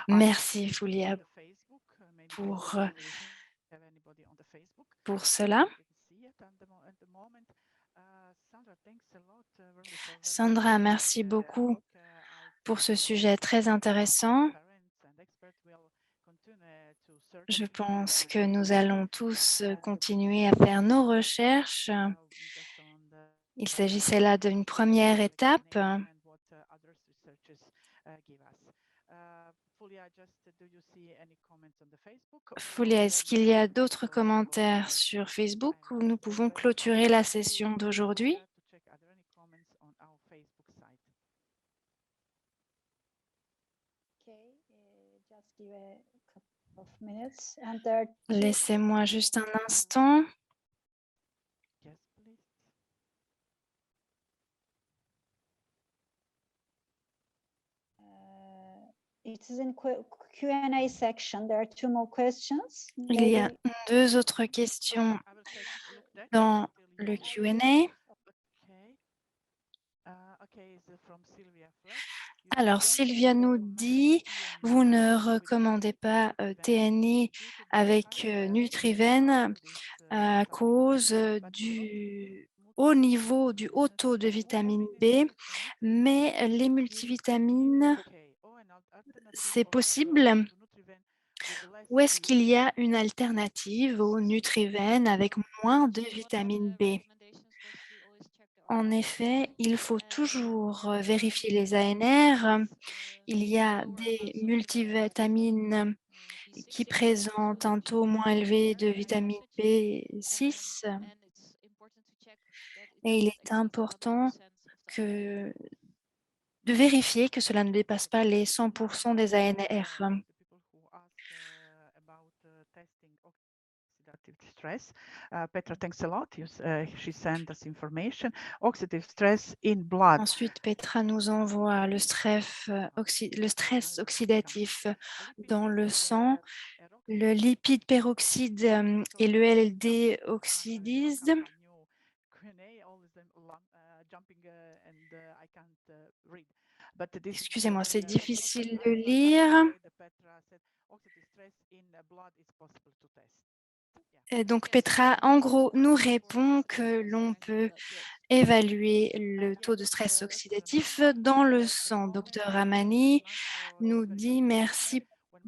Merci, Fulia, pour cela. Sandra, merci beaucoup pour ce sujet très intéressant. Je pense que nous allons tous continuer à faire nos recherches. Il s'agissait là d'une première étape. Fulia, est-ce qu'il y a d'autres commentaires sur Facebook où nous pouvons clôturer la session d'aujourd'hui? Laissez-moi juste un instant. Il y a deux autres questions dans le Q&A. Alors, Sylvia nous dit, vous ne recommandez pas TNI avec Nutriven à cause du haut taux de vitamine B, mais les multivitamines, c'est possible? Ou est-ce qu'il y a une alternative au Nutriven avec moins de vitamine B? En effet, il faut toujours vérifier les ANR. Il y a des multivitamines qui présentent un taux moins élevé de vitamine B6 et il est important de vérifier que cela ne dépasse pas les 100% des ANR. stress. Petra, thanks a lot. She sent us information. Oxidative stress in blood. Ensuite, Petra nous envoie le stress oxydatif dans le sang, le lipide peroxyde et le LD oxydise. Excusez-moi, c'est difficile de lire. Et donc, Petra, en gros, nous répond que l'on peut évaluer le taux de stress oxydatif dans le sang. Dr Ramani nous dit merci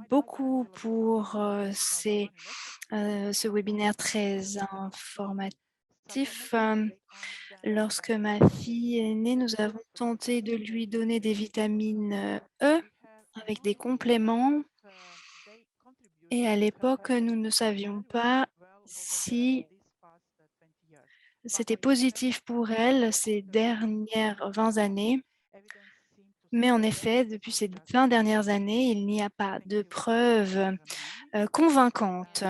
beaucoup pour ce webinaire très informatif. Lorsque ma fille est née, nous avons tenté de lui donner des vitamines E avec des compléments. Et à l'époque, nous ne savions pas si c'était positif pour elle ces dernières 20 années. Mais en effet, depuis ces 20 dernières années, il n'y a pas de preuves convaincantes.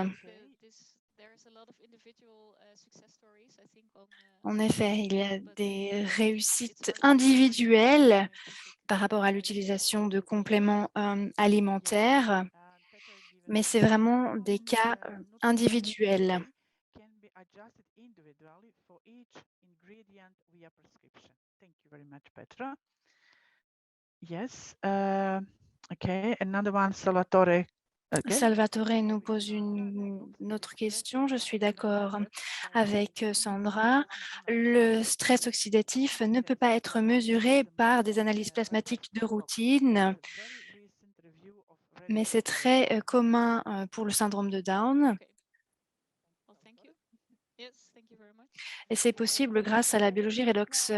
En effet, il y a des réussites individuelles par rapport à l'utilisation de compléments alimentaires, mais c'est vraiment des cas individuels. Yes. Okay. Another one, Salvatore. Salvatore nous pose une autre question. Je suis d'accord avec Sandra. Le stress oxydatif ne peut pas être mesuré par des analyses plasmatiques de routine, mais c'est très commun pour le syndrome de Down. Et c'est possible grâce à la biologie redox.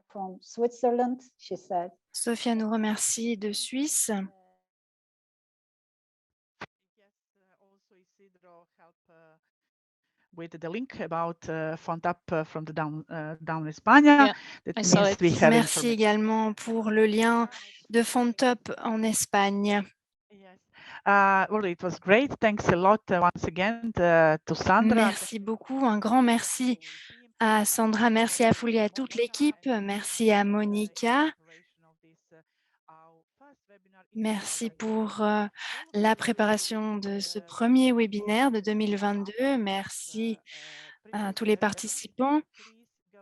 From Switzerland, she said. Sophia nous remercie de Suisse. With the link about FontUp from the Down España. Yeah, merci également pour le lien de FontUp en Espagne. Yes. Well, it was great. Thanks a lot once again to Sandra. Merci beaucoup. Un grand merci à Sandra, merci à Fouli, à toute l'équipe. Merci à Monica. Merci pour la préparation de ce premier webinaire de 2022. Merci à tous les participants.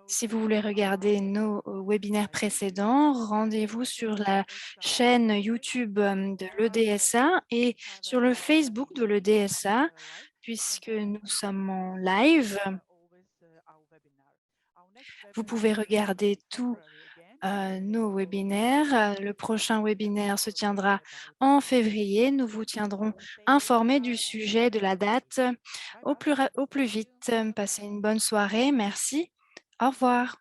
Si vous voulez regarder nos webinaires précédents, rendez-vous sur la chaîne YouTube de l'EDSA et sur le Facebook de l'EDSA, puisque nous sommes en live. Vous pouvez regarder tous nos webinaires. Le prochain webinaire se tiendra en février. Nous vous tiendrons informés du sujet, de la date au plus vite. Passez une bonne soirée. Merci. Au revoir.